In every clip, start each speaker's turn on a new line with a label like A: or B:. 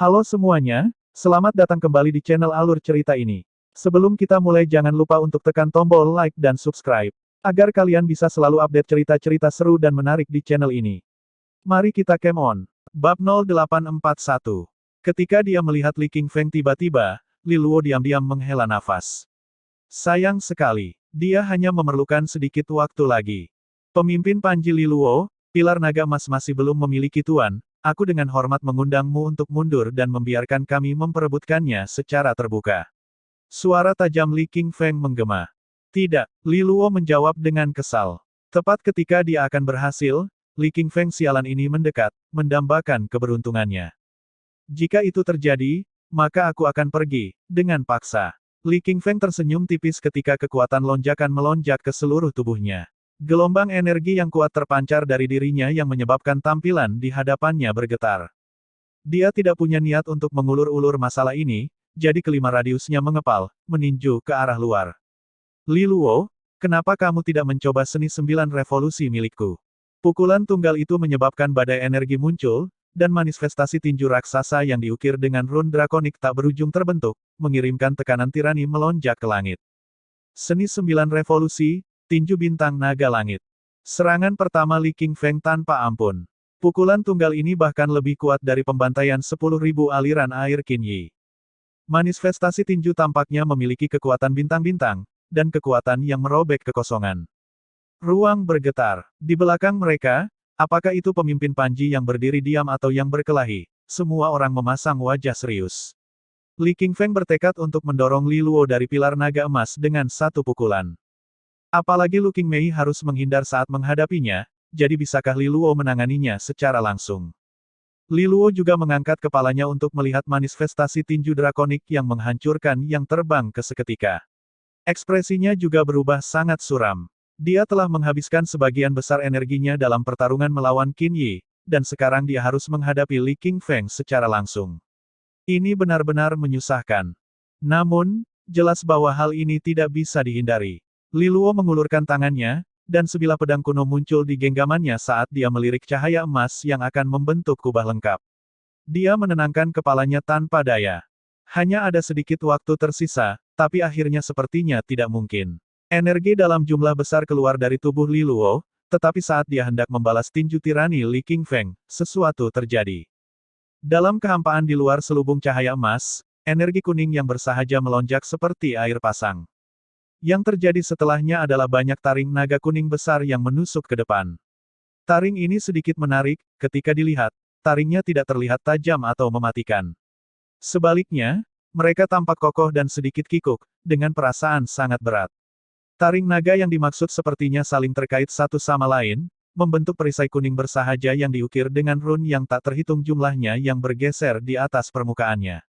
A: Halo semuanya, selamat datang kembali di channel Alur Cerita ini. Sebelum kita mulai jangan lupa untuk tekan tombol like dan subscribe, agar kalian bisa selalu update cerita-cerita seru dan menarik di channel ini. Mari kita game on. Bab 0841. Ketika dia melihat Li Qingfeng tiba-tiba, Li Luo diam-diam menghela nafas. Sayang sekali, dia hanya memerlukan sedikit waktu lagi. Pemimpin Panji Li Luo, pilar naga emas masih belum memiliki tuan. Aku dengan hormat mengundangmu untuk mundur dan membiarkan kami memperebutkannya secara terbuka. Suara tajam Li Qingfeng menggema. Tidak, Li Luo menjawab dengan kesal. Tepat ketika dia akan berhasil, Li Qingfeng sialan ini mendekat, mendambakan keberuntungannya. Jika itu terjadi, maka aku akan pergi, dengan paksa. Li Qingfeng tersenyum tipis ketika kekuatan lonjakan melonjak ke seluruh tubuhnya. Gelombang energi yang kuat terpancar dari dirinya yang menyebabkan tampilan di hadapannya bergetar. Dia tidak punya niat untuk mengulur-ulur masalah ini, jadi kelima radiusnya mengepal, meninju ke arah luar. Li Luo, kenapa kamu tidak mencoba seni 9 revolusi milikku? Pukulan tunggal itu menyebabkan badai energi muncul, dan manifestasi tinju raksasa yang diukir dengan rune drakonik tak berujung terbentuk, mengirimkan tekanan tirani melonjak ke langit. Seni 9 revolusi, tinju bintang naga langit. Serangan pertama Li Qingfeng tanpa ampun. Pukulan tunggal ini bahkan lebih kuat dari pembantaian 10.000 aliran air Qinyi. Manifestasi tinju tampaknya memiliki kekuatan bintang-bintang, dan kekuatan yang merobek kekosongan. Ruang bergetar. Di belakang mereka, apakah itu pemimpin Panji yang berdiri diam atau yang berkelahi? Semua orang memasang wajah serius. Li Qingfeng bertekad untuk mendorong Li Luo dari pilar naga emas dengan satu pukulan. Apalagi Lu Qingmei harus menghindar saat menghadapinya, jadi bisakah Li Luo menanganinya secara langsung? Li Luo juga mengangkat kepalanya untuk melihat manifestasi tinju drakonik yang menghancurkan yang terbang ke seketika. Ekspresinya juga berubah sangat suram. Dia telah menghabiskan sebagian besar energinya dalam pertarungan melawan Qin Yi, dan sekarang dia harus menghadapi Li Qingfeng secara langsung. Ini benar-benar menyusahkan. Namun, jelas bahwa hal ini tidak bisa dihindari. Li Luo mengulurkan tangannya, dan sebilah pedang kuno muncul di genggamannya saat dia melirik cahaya emas yang akan membentuk kubah lengkap. Dia menenangkan kepalanya tanpa daya. Hanya ada sedikit waktu tersisa, tapi akhirnya sepertinya tidak mungkin. Energi dalam jumlah besar keluar dari tubuh Li Luo, tetapi saat dia hendak membalas tinju tirani Li Qingfeng, sesuatu terjadi. Dalam kehampaan di luar selubung cahaya emas, energi kuning yang bersahaja melonjak seperti air pasang. Yang terjadi setelahnya adalah banyak taring naga kuning besar yang menusuk ke depan. Taring ini sedikit menarik, ketika dilihat, taringnya tidak terlihat tajam atau mematikan. Sebaliknya, mereka tampak kokoh dan sedikit kikuk, dengan perasaan sangat berat. Taring naga yang dimaksud sepertinya saling terkait satu sama lain, membentuk perisai kuning bersahaja yang diukir dengan rune yang tak terhitung jumlahnya yang bergeser di atas permukaannya.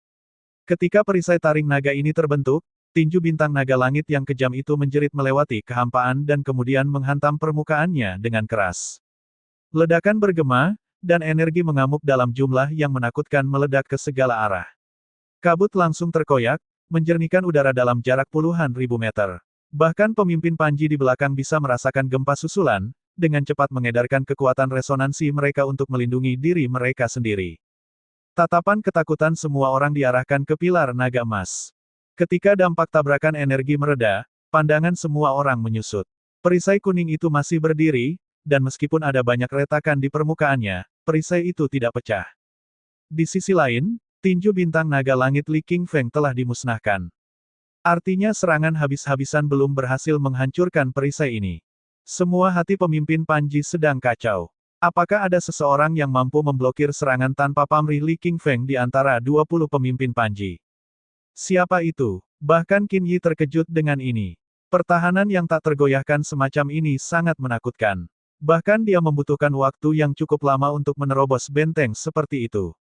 A: Ketika perisai taring naga ini terbentuk, tinju bintang naga langit yang kejam itu menjerit melewati kehampaan dan kemudian menghantam permukaannya dengan keras. Ledakan bergema, dan energi mengamuk dalam jumlah yang menakutkan meledak ke segala arah. Kabut langsung terkoyak, menjernihkan udara dalam jarak puluhan ribu meter. Bahkan pemimpin Panji di belakang bisa merasakan gempa susulan, dengan cepat mengedarkan kekuatan resonansi mereka untuk melindungi diri mereka sendiri. Tatapan ketakutan semua orang diarahkan ke pilar naga emas. Ketika dampak tabrakan energi mereda, pandangan semua orang menyusut. Perisai kuning itu masih berdiri, dan meskipun ada banyak retakan di permukaannya, perisai itu tidak pecah. Di sisi lain, tinju bintang naga langit Li Qingfeng telah dimusnahkan. Artinya serangan habis-habisan belum berhasil menghancurkan perisai ini. Semua hati pemimpin Panji sedang kacau. Apakah ada seseorang yang mampu memblokir serangan tanpa pamrih Li Qingfeng di antara 20 pemimpin Panji? Siapa itu? Bahkan Qin Yi terkejut dengan ini. Pertahanan yang tak tergoyahkan semacam ini sangat menakutkan. Bahkan dia membutuhkan waktu yang cukup lama untuk menerobos benteng seperti itu.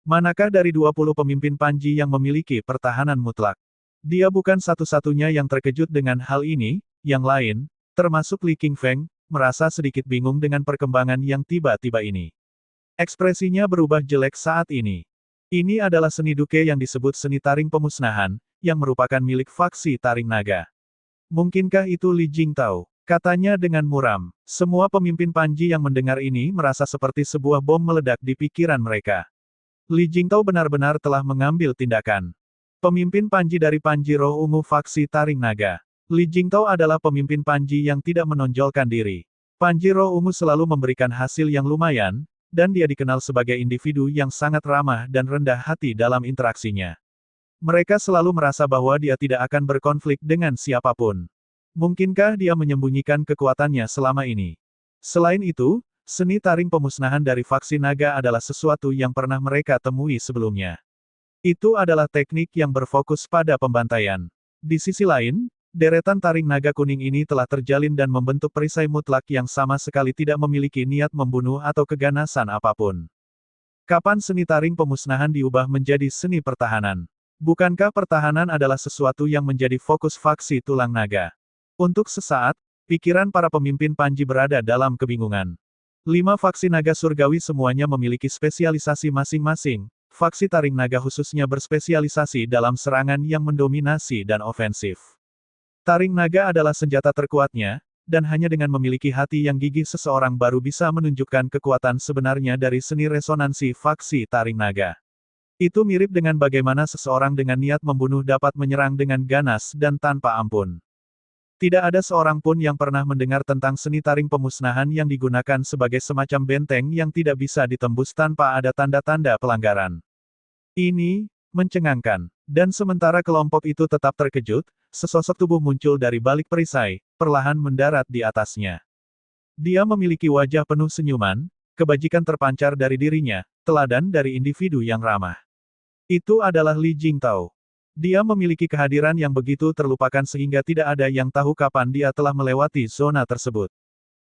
A: Manakah dari 20 pemimpin Panji yang memiliki pertahanan mutlak? Dia bukan satu-satunya yang terkejut dengan hal ini, yang lain, termasuk Li Qingfeng, merasa sedikit bingung dengan perkembangan yang tiba-tiba ini. Ekspresinya berubah jelek saat ini. Ini adalah seni duke yang disebut seni taring pemusnahan, yang merupakan milik faksi taring naga. Mungkinkah itu Li Jingtao? Katanya dengan muram. Semua pemimpin Panji yang mendengar ini merasa seperti sebuah bom meledak di pikiran mereka. Li Jingtao benar-benar telah mengambil tindakan. Pemimpin Panji dari Panji Roh Ungu Faksi Taring Naga. Li Jingtao adalah pemimpin Panji yang tidak menonjolkan diri. Panji Roh Ungu selalu memberikan hasil yang lumayan, dan dia dikenal sebagai individu yang sangat ramah dan rendah hati dalam interaksinya. Mereka selalu merasa bahwa dia tidak akan berkonflik dengan siapapun. Mungkinkah dia menyembunyikan kekuatannya selama ini? Selain itu, seni taring pemusnahan dari faksi naga adalah sesuatu yang pernah mereka temui sebelumnya. Itu adalah teknik yang berfokus pada pembantaian. Di sisi lain, deretan taring naga kuning ini telah terjalin dan membentuk perisai mutlak yang sama sekali tidak memiliki niat membunuh atau keganasan apapun. Kapan seni taring pemusnahan diubah menjadi seni pertahanan? Bukankah pertahanan adalah sesuatu yang menjadi fokus faksi tulang naga? Untuk sesaat, pikiran para pemimpin Panji berada dalam kebingungan. 5 faksi naga surgawi semuanya memiliki spesialisasi masing-masing. Faksi taring naga khususnya berspesialisasi dalam serangan yang mendominasi dan ofensif. Taring naga adalah senjata terkuatnya, dan hanya dengan memiliki hati yang gigih seseorang baru bisa menunjukkan kekuatan sebenarnya dari seni resonansi faksi taring naga. Itu mirip dengan bagaimana seseorang dengan niat membunuh dapat menyerang dengan ganas dan tanpa ampun. Tidak ada seorang pun yang pernah mendengar tentang seni taring pemusnahan yang digunakan sebagai semacam benteng yang tidak bisa ditembus tanpa ada tanda-tanda pelanggaran. Ini mencengangkan. Dan sementara kelompok itu tetap terkejut, sesosok tubuh muncul dari balik perisai, perlahan mendarat di atasnya. Dia memiliki wajah penuh senyuman, kebajikan terpancar dari dirinya, teladan dari individu yang ramah. Itu adalah Li Jingtao. Dia memiliki kehadiran yang begitu terlupakan sehingga tidak ada yang tahu kapan dia telah melewati zona tersebut.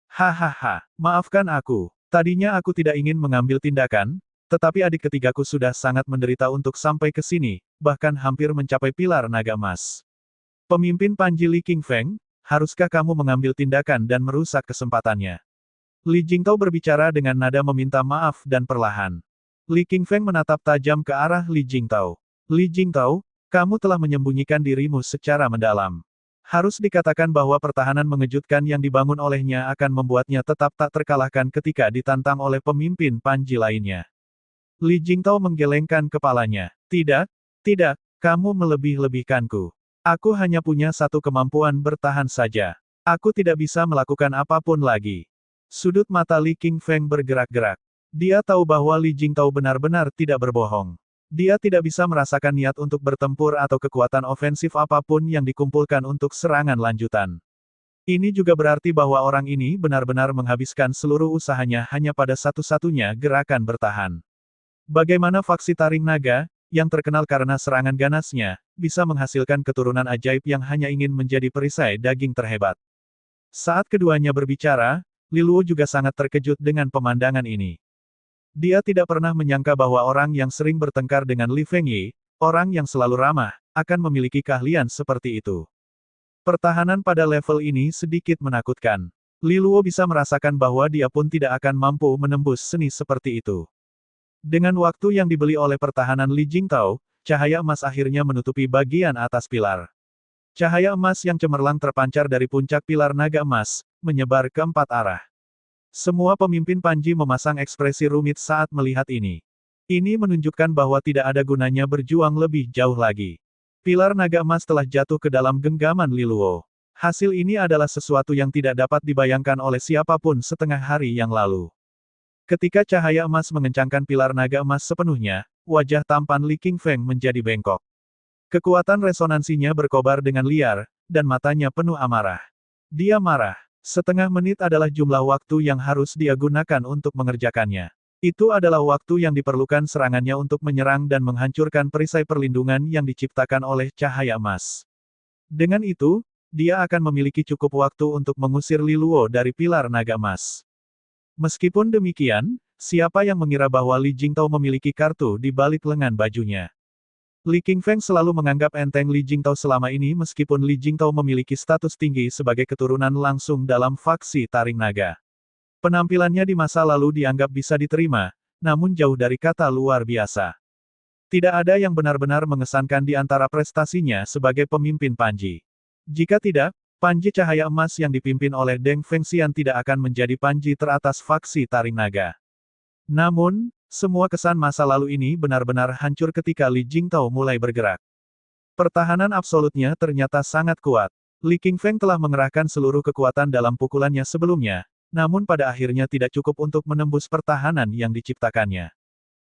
A: Hahaha, maafkan aku. Tadinya aku tidak ingin mengambil tindakan, tetapi adik ketigaku sudah sangat menderita untuk sampai ke sini, bahkan hampir mencapai pilar naga emas. Pemimpin Panji Li Qingfeng, haruskah kamu mengambil tindakan dan merusak kesempatannya? Li Jingtao berbicara dengan nada meminta maaf dan perlahan. Li Qingfeng menatap tajam ke arah Li Jingtao. Li Jingtao, kamu telah menyembunyikan dirimu secara mendalam. Harus dikatakan bahwa pertahanan mengejutkan yang dibangun olehnya akan membuatnya tetap tak terkalahkan ketika ditantang oleh pemimpin Panji lainnya. Li Jingtao menggelengkan kepalanya. Tidak, tidak, kamu melebih-lebihkanku. Aku hanya punya satu kemampuan bertahan saja. Aku tidak bisa melakukan apapun lagi. Sudut mata Li Qingfeng bergerak-gerak. Dia tahu bahwa Li Jingtao benar-benar tidak berbohong. Dia tidak bisa merasakan niat untuk bertempur atau kekuatan ofensif apapun yang dikumpulkan untuk serangan lanjutan. Ini juga berarti bahwa orang ini benar-benar menghabiskan seluruh usahanya hanya pada satu-satunya gerakan bertahan. Bagaimana faksi taring naga, yang terkenal karena serangan ganasnya, bisa menghasilkan keturunan ajaib yang hanya ingin menjadi perisai daging terhebat. Saat keduanya berbicara, Li Luo juga sangat terkejut dengan pemandangan ini. Dia tidak pernah menyangka bahwa orang yang sering bertengkar dengan Li Fengyi, orang yang selalu ramah, akan memiliki keahlian seperti itu. Pertahanan pada level ini sedikit menakutkan. Li Luo bisa merasakan bahwa dia pun tidak akan mampu menembus seni seperti itu. Dengan waktu yang dibeli oleh pertahanan Li Jingtao, cahaya emas akhirnya menutupi bagian atas pilar. Cahaya emas yang cemerlang terpancar dari puncak pilar naga emas, menyebar ke 4 arah. Semua pemimpin Panji memasang ekspresi rumit saat melihat ini. Ini menunjukkan bahwa tidak ada gunanya berjuang lebih jauh lagi. Pilar naga emas telah jatuh ke dalam genggaman Li Luo. Hasil ini adalah sesuatu yang tidak dapat dibayangkan oleh siapapun setengah hari yang lalu. Ketika cahaya emas mengencangkan pilar naga emas sepenuhnya, wajah tampan Li Qingfeng menjadi bengkok. Kekuatan resonansinya berkobar dengan liar, dan matanya penuh amarah. Dia marah. Setengah menit adalah jumlah waktu yang harus dia gunakan untuk mengerjakannya. Itu adalah waktu yang diperlukan serangannya untuk menyerang dan menghancurkan perisai perlindungan yang diciptakan oleh cahaya emas. Dengan itu, dia akan memiliki cukup waktu untuk mengusir Li Luo dari pilar naga emas. Meskipun demikian, siapa yang mengira bahwa Li Jingtao memiliki kartu di balik lengan bajunya? Li Qingfeng selalu menganggap enteng Li Jingtao selama ini meskipun Li Jingtao memiliki status tinggi sebagai keturunan langsung dalam faksi taring naga. Penampilannya di masa lalu dianggap bisa diterima, namun jauh dari kata luar biasa. Tidak ada yang benar-benar mengesankan di antara prestasinya sebagai pemimpin Panji. Jika tidak, Panji Cahaya Emas yang dipimpin oleh Deng Fengxian tidak akan menjadi Panji teratas faksi taring naga. Namun, Semua kesan masa lalu ini benar-benar hancur ketika Li Jingtao mulai bergerak. Pertahanan absolutnya ternyata sangat kuat. Li Qingfeng telah mengerahkan seluruh kekuatan dalam pukulannya sebelumnya, namun pada akhirnya tidak cukup untuk menembus pertahanan yang diciptakannya.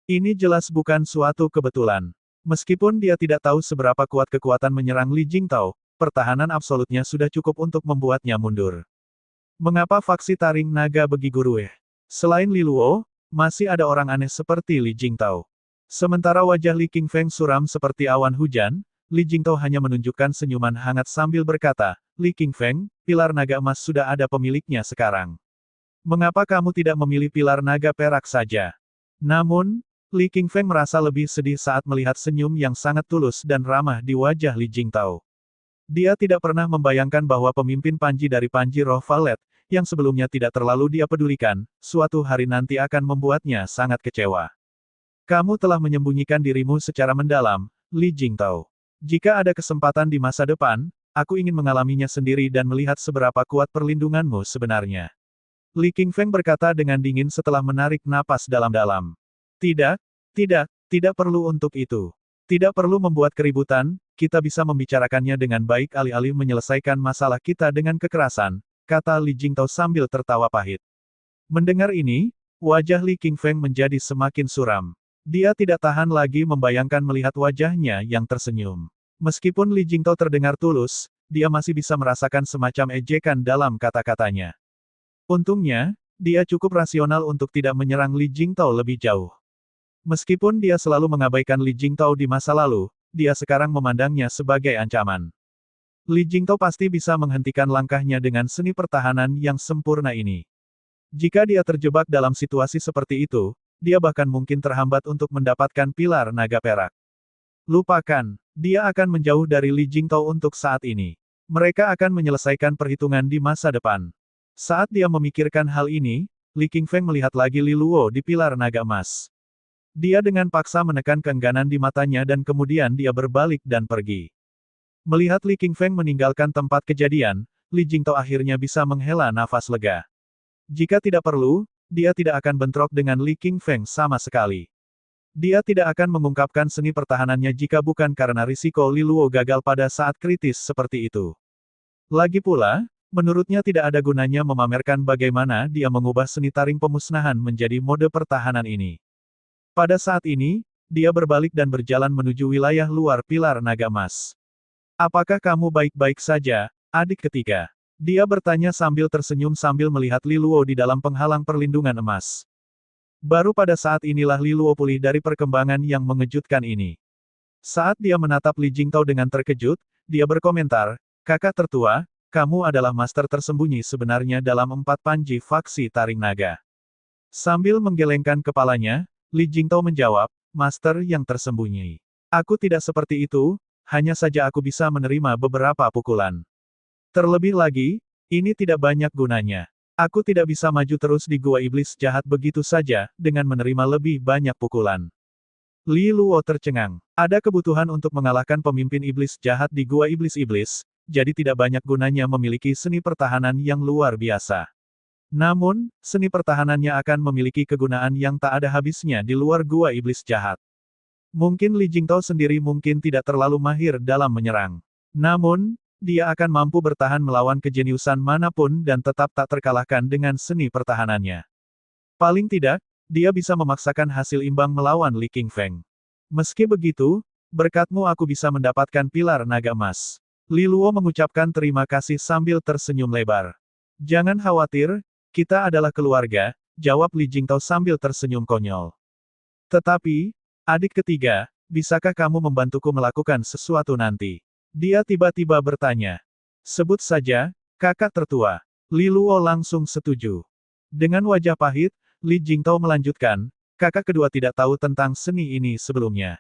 A: Ini jelas bukan suatu kebetulan. Meskipun dia tidak tahu seberapa kuat kekuatan menyerang Li Jingtao, pertahanan absolutnya sudah cukup untuk membuatnya mundur. Mengapa faksi taring naga begitu ruwet? Selain Li Luo, masih ada orang aneh seperti Li Jingtao. Sementara wajah Li Qingfeng suram seperti awan hujan, Li Jingtao hanya menunjukkan senyuman hangat sambil berkata, Li Qingfeng, pilar naga emas sudah ada pemiliknya sekarang. Mengapa kamu tidak memilih pilar naga perak saja? Namun, Li Qingfeng merasa lebih sedih saat melihat senyum yang sangat tulus dan ramah di wajah Li Jingtao. Dia tidak pernah membayangkan bahwa pemimpin Panji dari Panji Roh Valet, yang sebelumnya tidak terlalu dia pedulikan, suatu hari nanti akan membuatnya sangat kecewa. Kamu telah menyembunyikan dirimu secara mendalam, Li Jingtao. Jika ada kesempatan di masa depan, aku ingin mengalaminya sendiri dan melihat seberapa kuat perlindunganmu sebenarnya. Li Qingfeng berkata dengan dingin setelah menarik napas dalam-dalam. Tidak perlu untuk itu. Tidak perlu membuat keributan, kita bisa membicarakannya dengan baik alih-alih menyelesaikan masalah kita dengan kekerasan, kata Li Jingtao sambil tertawa pahit. Mendengar ini, wajah Li Qingfeng menjadi semakin suram. Dia tidak tahan lagi membayangkan melihat wajahnya yang tersenyum. Meskipun Li Jingtao terdengar tulus, dia masih bisa merasakan semacam ejekan dalam kata-katanya. Untungnya, dia cukup rasional untuk tidak menyerang Li Jingtao lebih jauh. Meskipun dia selalu mengabaikan Li Jingtao di masa lalu, dia sekarang memandangnya sebagai ancaman. Li Jingtao pasti bisa menghentikan langkahnya dengan seni pertahanan yang sempurna ini. Jika dia terjebak dalam situasi seperti itu, dia bahkan mungkin terhambat untuk mendapatkan pilar naga perak. Lupakan, dia akan menjauh dari Li Jingtao untuk saat ini. Mereka akan menyelesaikan perhitungan di masa depan. Saat dia memikirkan hal ini, Li Qingfeng melihat lagi Li Luo di pilar naga emas. Dia dengan paksa menekan keengganan di matanya dan kemudian dia berbalik dan pergi. Melihat Li Qingfeng meninggalkan tempat kejadian, Li Jingtao akhirnya bisa menghela nafas lega. Jika tidak perlu, dia tidak akan bentrok dengan Li Qingfeng sama sekali. Dia tidak akan mengungkapkan seni pertahanannya jika bukan karena risiko Li Luo gagal pada saat kritis seperti itu. Lagi pula, menurutnya tidak ada gunanya memamerkan bagaimana dia mengubah seni taring pemusnahan menjadi mode pertahanan ini. Pada saat ini, dia berbalik dan berjalan menuju wilayah luar pilar naga emas. Apakah kamu baik-baik saja, adik ketiga? Dia bertanya sambil tersenyum sambil melihat Li Luo di dalam penghalang perlindungan emas. Baru pada saat inilah Li Luo pulih dari perkembangan yang mengejutkan ini. Saat dia menatap Li Jingtao dengan terkejut, dia berkomentar, kakak tertua, kamu adalah master tersembunyi sebenarnya dalam 4 panji faksi taring naga. Sambil menggelengkan kepalanya, Li Jingtao menjawab, master yang tersembunyi. Aku tidak seperti itu, hanya saja aku bisa menerima beberapa pukulan. Terlebih lagi, ini tidak banyak gunanya. Aku tidak bisa maju terus di gua iblis jahat begitu saja, dengan menerima lebih banyak pukulan. Li Luo tercengang. Ada kebutuhan untuk mengalahkan pemimpin iblis jahat di gua iblis-iblis, jadi tidak banyak gunanya memiliki seni pertahanan yang luar biasa. Namun, seni pertahanannya akan memiliki kegunaan yang tak ada habisnya di luar gua iblis jahat. Mungkin Li Jingtao sendiri mungkin tidak terlalu mahir dalam menyerang. Namun, dia akan mampu bertahan melawan kejeniusan manapun dan tetap tak terkalahkan dengan seni pertahanannya. Paling tidak, dia bisa memaksakan hasil imbang melawan Li Qingfeng. Meski begitu, berkatmu aku bisa mendapatkan pilar naga emas. Li Luo mengucapkan terima kasih sambil tersenyum lebar. Jangan khawatir, kita adalah keluarga, jawab Li Jingtao sambil tersenyum konyol. Tetapi, adik ketiga, bisakah kamu membantuku melakukan sesuatu nanti? Dia tiba-tiba bertanya. Sebut saja, kakak tertua. Li Luo langsung setuju. Dengan wajah pahit, Li Jingtao melanjutkan, kakak kedua tidak tahu tentang seni ini sebelumnya.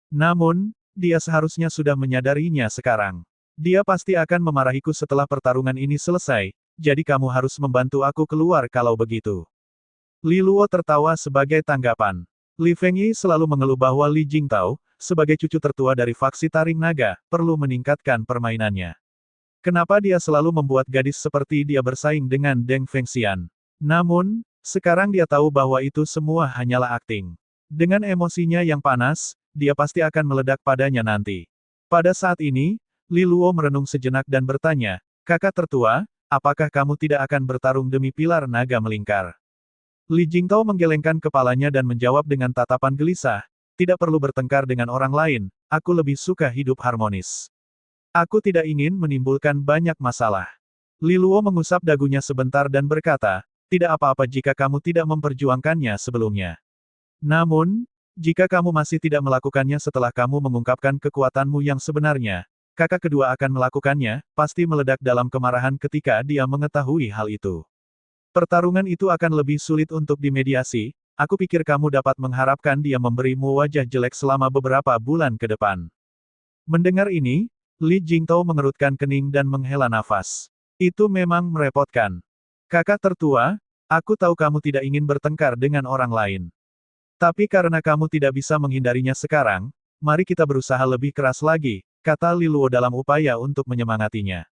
A: Namun, dia seharusnya sudah menyadarinya sekarang. Dia pasti akan memarahiku setelah pertarungan ini selesai, jadi kamu harus membantu aku keluar kalau begitu. Li Luo tertawa sebagai tanggapan. Li Fengyi selalu mengeluh bahwa Li Jingtao, sebagai cucu tertua dari faksi taring naga, perlu meningkatkan permainannya. Kenapa dia selalu membuat gadis seperti dia bersaing dengan Deng Fengxian? Namun, Sekarang dia tahu bahwa itu semua hanyalah akting. Dengan emosinya yang panas, dia pasti akan meledak padanya nanti. Pada saat ini, Li Luo merenung sejenak dan bertanya, "Kakak tertua, apakah kamu tidak akan bertarung demi pilar naga melingkar?" Li Jingtao menggelengkan kepalanya dan menjawab dengan tatapan gelisah, "Tidak perlu bertengkar dengan orang lain, aku lebih suka hidup harmonis. Aku tidak ingin menimbulkan banyak masalah." Li Luo mengusap dagunya sebentar dan berkata, "Tidak apa-apa jika kamu tidak memperjuangkannya sebelumnya. Namun, jika kamu masih tidak melakukannya setelah kamu mengungkapkan kekuatanmu yang sebenarnya, kakak kedua akan melakukannya, pasti meledak dalam kemarahan ketika dia mengetahui hal itu. Pertarungan itu akan lebih sulit untuk dimediasi, aku pikir kamu dapat mengharapkan dia memberimu wajah jelek selama beberapa bulan ke depan." Mendengar ini, Li Jingtao mengerutkan kening dan menghela nafas. Itu memang merepotkan. "Kakak tertua, aku tahu kamu tidak ingin bertengkar dengan orang lain. Tapi karena kamu tidak bisa menghindarinya sekarang, mari kita berusaha lebih keras lagi," kata Li Luo dalam upaya untuk menyemangatinya.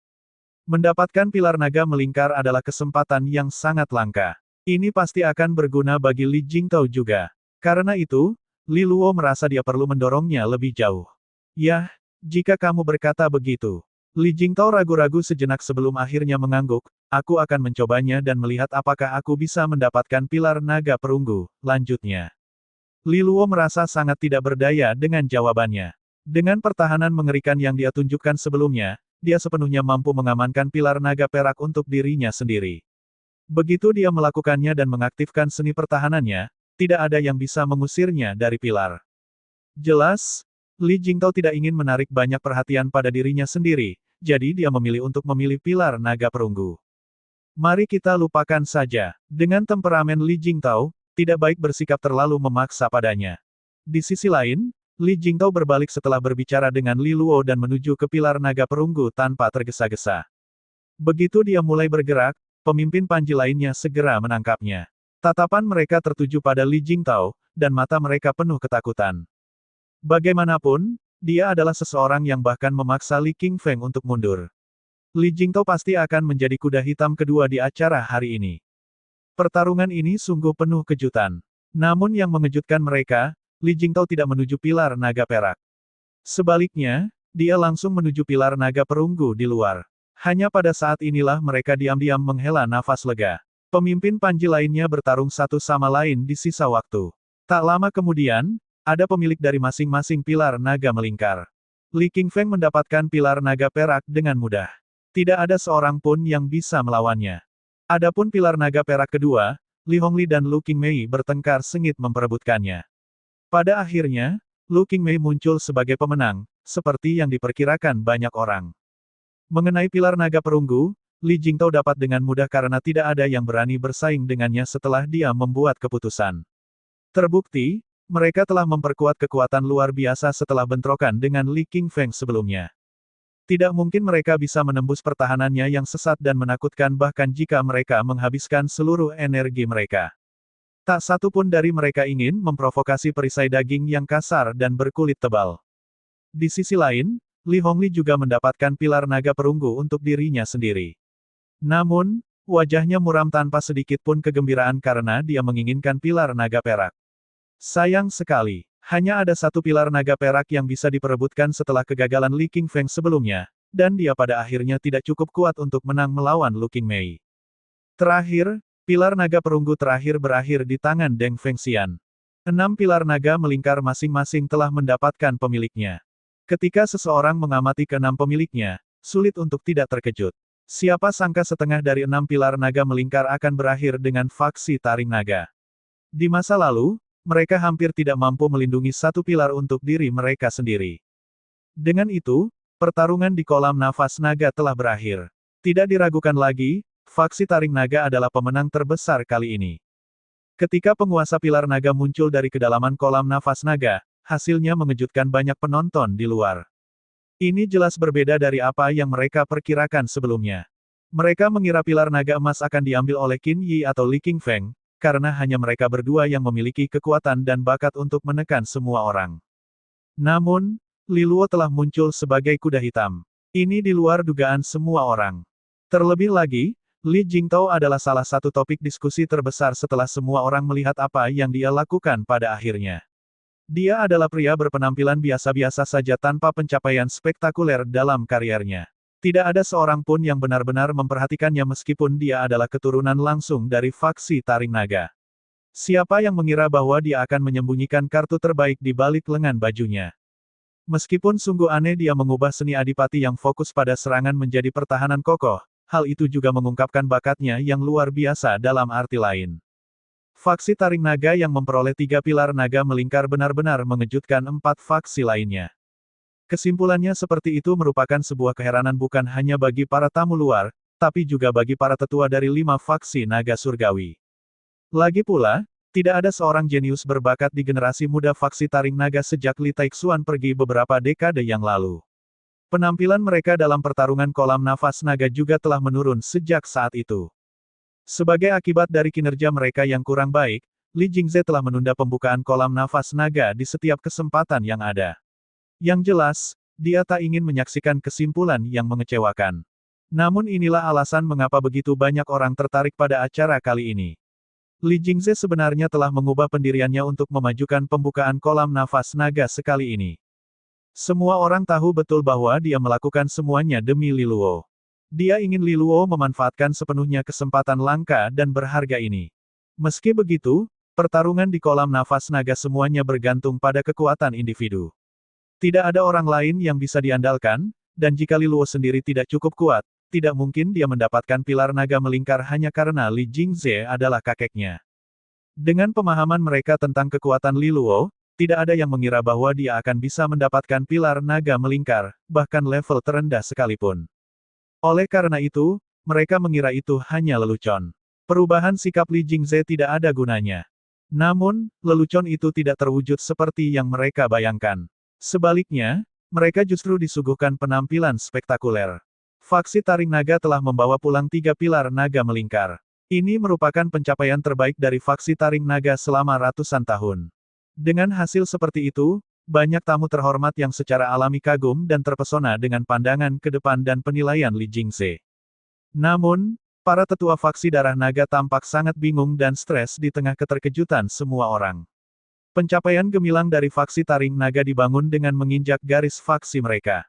A: Mendapatkan pilar naga melingkar adalah kesempatan yang sangat langka. Ini pasti akan berguna bagi Li Jingtao juga. Karena itu, Li Luo merasa dia perlu mendorongnya lebih jauh. "Yah, jika kamu berkata begitu." Li Jingtao ragu-ragu sejenak sebelum akhirnya mengangguk, "Aku akan mencobanya dan melihat apakah aku bisa mendapatkan pilar naga perunggu," lanjutnya. Li Luo merasa sangat tidak berdaya dengan jawabannya. Dengan pertahanan mengerikan yang dia tunjukkan sebelumnya, dia sepenuhnya mampu mengamankan pilar naga perak untuk dirinya sendiri. Begitu dia melakukannya dan mengaktifkan seni pertahanannya, tidak ada yang bisa mengusirnya dari pilar. Jelas, Li Jingtao tidak ingin menarik banyak perhatian pada dirinya sendiri, jadi dia memilih untuk memilih pilar naga perunggu. Mari kita lupakan saja. Dengan temperamen Li Jingtao, tidak baik bersikap terlalu memaksa padanya. Di sisi lain, Li Jingtao berbalik setelah berbicara dengan Li Luo dan menuju ke pilar naga perunggu tanpa tergesa-gesa. Begitu dia mulai bergerak, pemimpin Panji lainnya segera menangkapnya. Tatapan mereka tertuju pada Li Jingtao, dan mata mereka penuh ketakutan. Bagaimanapun, dia adalah seseorang yang bahkan memaksa Li Qingfeng untuk mundur. Li Jingtao pasti akan menjadi kuda hitam kedua di acara hari ini. Pertarungan ini sungguh penuh kejutan. Namun yang mengejutkan mereka, Li Jingtao tidak menuju pilar naga perak. Sebaliknya, dia langsung menuju pilar naga perunggu di luar. Hanya pada saat inilah mereka diam-diam menghela nafas lega. Pemimpin Panji lainnya bertarung satu sama lain di sisa waktu. Tak lama kemudian, ada pemilik dari masing-masing pilar naga melingkar. Li Qingfeng mendapatkan pilar naga perak dengan mudah. Tidak ada seorang pun yang bisa melawannya. Adapun pilar naga perak kedua, Li Hongli dan Lu Qingmei bertengkar sengit memperebutkannya. Pada akhirnya, Lu Qingmei muncul sebagai pemenang, seperti yang diperkirakan banyak orang. Mengenai pilar naga perunggu, Li Jingtao dapat dengan mudah karena tidak ada yang berani bersaing dengannya setelah dia membuat keputusan. Terbukti, mereka telah memperkuat kekuatan luar biasa setelah bentrokan dengan Li Qingfeng sebelumnya. Tidak mungkin mereka bisa menembus pertahanannya yang sesat dan menakutkan bahkan jika mereka menghabiskan seluruh energi mereka. Tak satu pun dari mereka ingin memprovokasi perisai daging yang kasar dan berkulit tebal. Di sisi lain, Li Hongli juga mendapatkan pilar naga perunggu untuk dirinya sendiri. Namun, wajahnya muram tanpa sedikit pun kegembiraan karena dia menginginkan pilar naga perak. Sayang sekali. Hanya ada satu pilar naga perak yang bisa diperebutkan setelah kegagalan Li Qingfeng sebelumnya, dan dia pada akhirnya tidak cukup kuat untuk menang melawan Lu Qingmei. Terakhir, pilar naga perunggu terakhir berakhir di tangan Deng Fengxian. 6 pilar naga melingkar masing-masing telah mendapatkan pemiliknya. Ketika seseorang mengamati ke-6 pemiliknya, sulit untuk tidak terkejut. Siapa sangka setengah dari 6 pilar naga melingkar akan berakhir dengan faksi taring naga. Di masa lalu, mereka hampir tidak mampu melindungi satu pilar untuk diri mereka sendiri. Dengan itu, pertarungan di kolam nafas naga telah berakhir. Tidak diragukan lagi, faksi taring naga adalah pemenang terbesar kali ini. Ketika penguasa pilar naga muncul dari kedalaman kolam nafas naga, hasilnya mengejutkan banyak penonton di luar. Ini jelas berbeda dari apa yang mereka perkirakan sebelumnya. Mereka mengira pilar naga emas akan diambil oleh Qin Yi atau Li Qingfeng, karena hanya mereka berdua yang memiliki kekuatan dan bakat untuk menekan semua orang. Namun, Li Luo telah muncul sebagai kuda hitam. Ini di luar dugaan semua orang. Terlebih lagi, Li Jingtao adalah salah satu topik diskusi terbesar setelah semua orang melihat apa yang dia lakukan pada akhirnya. Dia adalah pria berpenampilan biasa-biasa saja tanpa pencapaian spektakuler dalam kariernya. Tidak ada seorang pun yang benar-benar memperhatikannya meskipun dia adalah keturunan langsung dari faksi Taring Naga. Siapa yang mengira bahwa dia akan menyembunyikan kartu terbaik di balik lengan bajunya? Meskipun sungguh aneh dia mengubah seni adipati yang fokus pada serangan menjadi pertahanan kokoh, hal itu juga mengungkapkan bakatnya yang luar biasa dalam arti lain. Faksi Taring Naga yang memperoleh 3 pilar naga melingkar benar-benar mengejutkan 4 faksi lainnya. Kesimpulannya seperti itu merupakan sebuah keheranan bukan hanya bagi para tamu luar, tapi juga bagi para tetua dari 5 faksi naga surgawi. Lagi pula, tidak ada seorang jenius berbakat di generasi muda faksi Taring Naga sejak Li Taixuan pergi beberapa dekade yang lalu. Penampilan mereka dalam pertarungan kolam nafas naga juga telah menurun sejak saat itu. Sebagai akibat dari kinerja mereka yang kurang baik, Li Jingze telah menunda pembukaan kolam nafas naga di setiap kesempatan yang ada. Yang jelas, dia tak ingin menyaksikan kesimpulan yang mengecewakan. Namun inilah alasan mengapa begitu banyak orang tertarik pada acara kali ini. Li Jingze sebenarnya telah mengubah pendiriannya untuk memajukan pembukaan kolam nafas naga sekali ini. Semua orang tahu betul bahwa dia melakukan semuanya demi Li Luo. Dia ingin Li Luo memanfaatkan sepenuhnya kesempatan langka dan berharga ini. Meski begitu, pertarungan di kolam nafas naga semuanya bergantung pada kekuatan individu. Tidak ada orang lain yang bisa diandalkan, dan jika Li Luo sendiri tidak cukup kuat, tidak mungkin dia mendapatkan pilar naga melingkar hanya karena Li Jingze adalah kakeknya. Dengan pemahaman mereka tentang kekuatan Li Luo, tidak ada yang mengira bahwa dia akan bisa mendapatkan pilar naga melingkar, bahkan level terendah sekalipun. Oleh karena itu, mereka mengira itu hanya lelucon. Perubahan sikap Li Jingze tidak ada gunanya. Namun, lelucon itu tidak terwujud seperti yang mereka bayangkan. Sebaliknya, mereka justru disuguhkan penampilan spektakuler. Faksi Taring Naga telah membawa pulang 3 pilar naga melingkar. Ini merupakan pencapaian terbaik dari faksi Taring Naga selama ratusan tahun. Dengan hasil seperti itu, banyak tamu terhormat yang secara alami kagum dan terpesona dengan pandangan ke depan dan penilaian Li Jingze. Namun, para tetua faksi darah naga tampak sangat bingung dan stres di tengah keterkejutan semua orang. Pencapaian gemilang dari faksi Taring Naga dibangun dengan menginjak garis faksi mereka.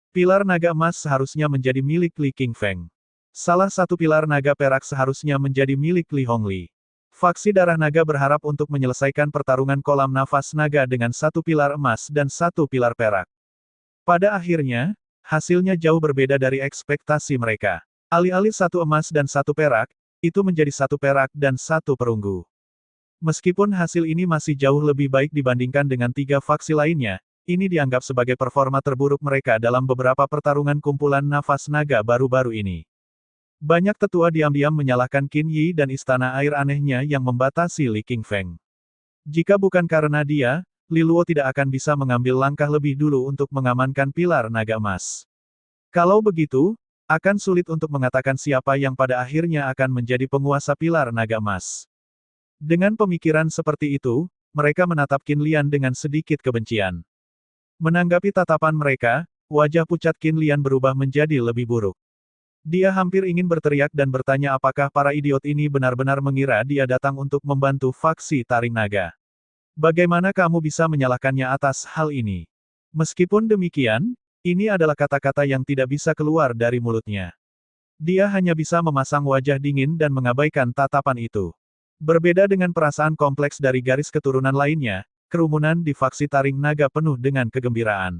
A: Pilar naga emas seharusnya menjadi milik Li Qingfeng. Salah satu pilar naga perak seharusnya menjadi milik Li Hongli. Faksi darah naga berharap untuk menyelesaikan pertarungan kolam nafas naga dengan 1 pilar emas dan 1 pilar perak. Pada akhirnya, hasilnya jauh berbeda dari ekspektasi mereka. Alih-alih 1 emas dan 1 perak, itu menjadi 1 perak dan 1 perunggu. Meskipun hasil ini masih jauh lebih baik dibandingkan dengan 3 faksi lainnya, ini dianggap sebagai performa terburuk mereka dalam beberapa pertarungan kumpulan nafas naga baru-baru ini. Banyak tetua diam-diam menyalahkan Qin Yi dan istana air anehnya yang membatasi Li Qingfeng. Jika bukan karena dia, Li Luo tidak akan bisa mengambil langkah lebih dulu untuk mengamankan pilar naga emas. Kalau begitu, akan sulit untuk mengatakan siapa yang pada akhirnya akan menjadi penguasa pilar naga emas. Dengan pemikiran seperti itu, mereka menatap Qin Lian dengan sedikit kebencian. Menanggapi tatapan mereka, wajah pucat Qin Lian berubah menjadi lebih buruk. Dia hampir ingin berteriak dan bertanya apakah para idiot ini benar-benar mengira dia datang untuk membantu faksi Taring Naga. Bagaimana kamu bisa menyalahkannya atas hal ini? Meskipun demikian, ini adalah kata-kata yang tidak bisa keluar dari mulutnya. Dia hanya bisa memasang wajah dingin dan mengabaikan tatapan itu. Berbeda dengan perasaan kompleks dari garis keturunan lainnya, kerumunan di faksi Taring Naga penuh dengan kegembiraan.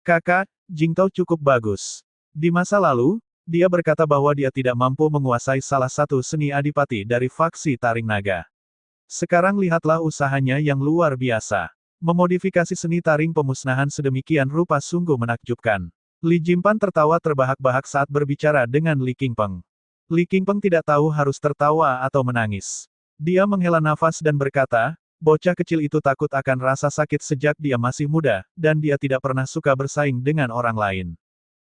A: Kakak, Jingtao cukup bagus. Di masa lalu, dia berkata bahwa dia tidak mampu menguasai salah satu seni adipati dari faksi Taring Naga. Sekarang lihatlah usahanya yang luar biasa. Memodifikasi seni taring pemusnahan sedemikian rupa sungguh menakjubkan. Li Jimpan tertawa terbahak-bahak saat berbicara dengan Li Qingpeng. Li Qingpeng tidak tahu harus tertawa atau menangis. Dia menghela nafas dan berkata, bocah kecil itu takut akan rasa sakit sejak dia masih muda, dan dia tidak pernah suka bersaing dengan orang lain.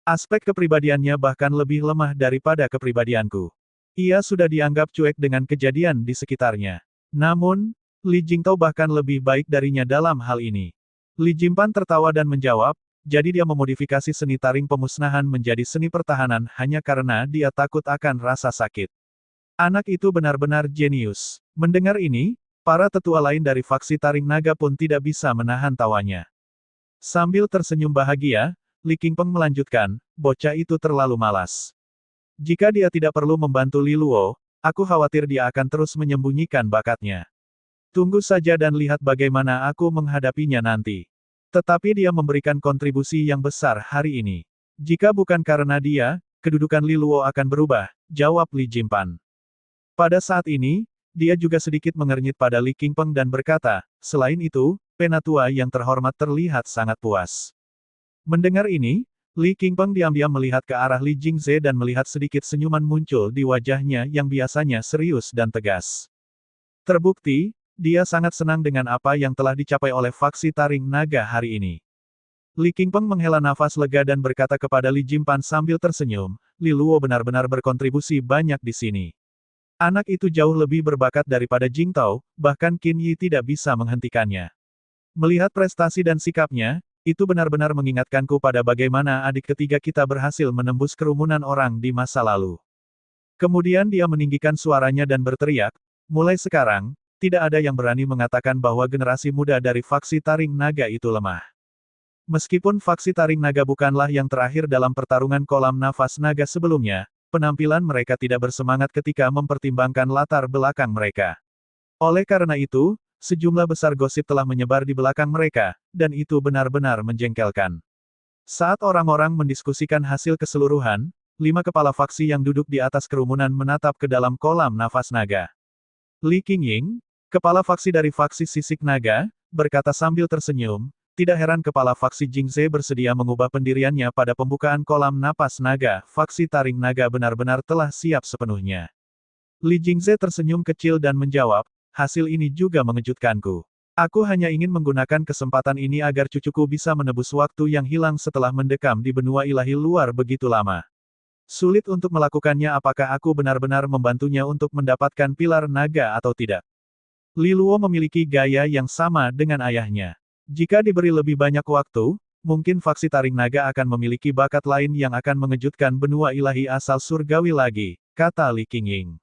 A: Aspek kepribadiannya bahkan lebih lemah daripada kepribadianku. Ia sudah dianggap cuek dengan kejadian di sekitarnya. Namun, Li Jingtao bahkan lebih baik darinya dalam hal ini. Li Jimpan tertawa dan menjawab, jadi dia memodifikasi seni taring pemusnahan menjadi seni pertahanan hanya karena dia takut akan rasa sakit. Anak itu benar-benar jenius. Mendengar ini, para tetua lain dari faksi taring naga pun tidak bisa menahan tawanya. Sambil tersenyum bahagia, Li Qingpeng melanjutkan, bocah itu terlalu malas. Jika dia tidak perlu membantu Li Luo, aku khawatir dia akan terus menyembunyikan bakatnya. Tunggu saja dan lihat bagaimana aku menghadapinya nanti. Tetapi dia memberikan kontribusi yang besar hari ini. Jika bukan karena dia, kedudukan Li Luo akan berubah, jawab Li Jimpan. Pada saat ini, dia juga sedikit mengernyit pada Li Qingpeng dan berkata, selain itu, penatua yang terhormat terlihat sangat puas. Mendengar ini, Li Qingpeng diam-diam melihat ke arah Li Jingze dan melihat sedikit senyuman muncul di wajahnya yang biasanya serius dan tegas. Terbukti, dia sangat senang dengan apa yang telah dicapai oleh faksi taring naga hari ini. Li Qingpeng menghela nafas lega dan berkata kepada Li Jimpan sambil tersenyum, Li Luo benar-benar berkontribusi banyak di sini. Anak itu jauh lebih berbakat daripada Jing Tao, bahkan Qin Yi tidak bisa menghentikannya. Melihat prestasi dan sikapnya, itu benar-benar mengingatkanku pada bagaimana adik ketiga kita berhasil menembus kerumunan orang di masa lalu. Kemudian dia meninggikan suaranya dan berteriak, mulai sekarang, tidak ada yang berani mengatakan bahwa generasi muda dari faksi taring naga itu lemah. Meskipun faksi taring naga bukanlah yang terakhir dalam pertarungan kolam nafas naga sebelumnya, penampilan mereka tidak bersemangat ketika mempertimbangkan latar belakang mereka. Oleh karena itu, sejumlah besar gosip telah menyebar di belakang mereka, dan itu benar-benar menjengkelkan. Saat orang-orang mendiskusikan hasil keseluruhan, 5 kepala faksi yang duduk di atas kerumunan menatap ke dalam kolam nafas naga. Li Qingying, kepala faksi dari faksi sisik naga, berkata sambil tersenyum, tidak heran kepala faksi Jingze bersedia mengubah pendiriannya pada pembukaan kolam napas naga, faksi taring naga benar-benar telah siap sepenuhnya. Li Jingze tersenyum kecil dan menjawab, hasil ini juga mengejutkanku. Aku hanya ingin menggunakan kesempatan ini agar cucuku bisa menebus waktu yang hilang setelah mendekam di benua ilahi luar begitu lama. Sulit untuk melakukannya apakah aku benar-benar membantunya untuk mendapatkan pilar naga atau tidak. Li Luo memiliki gaya yang sama dengan ayahnya. Jika diberi lebih banyak waktu, mungkin faksi taring naga akan memiliki bakat lain yang akan mengejutkan benua ilahi asal surgawi lagi, kata Li Qingying.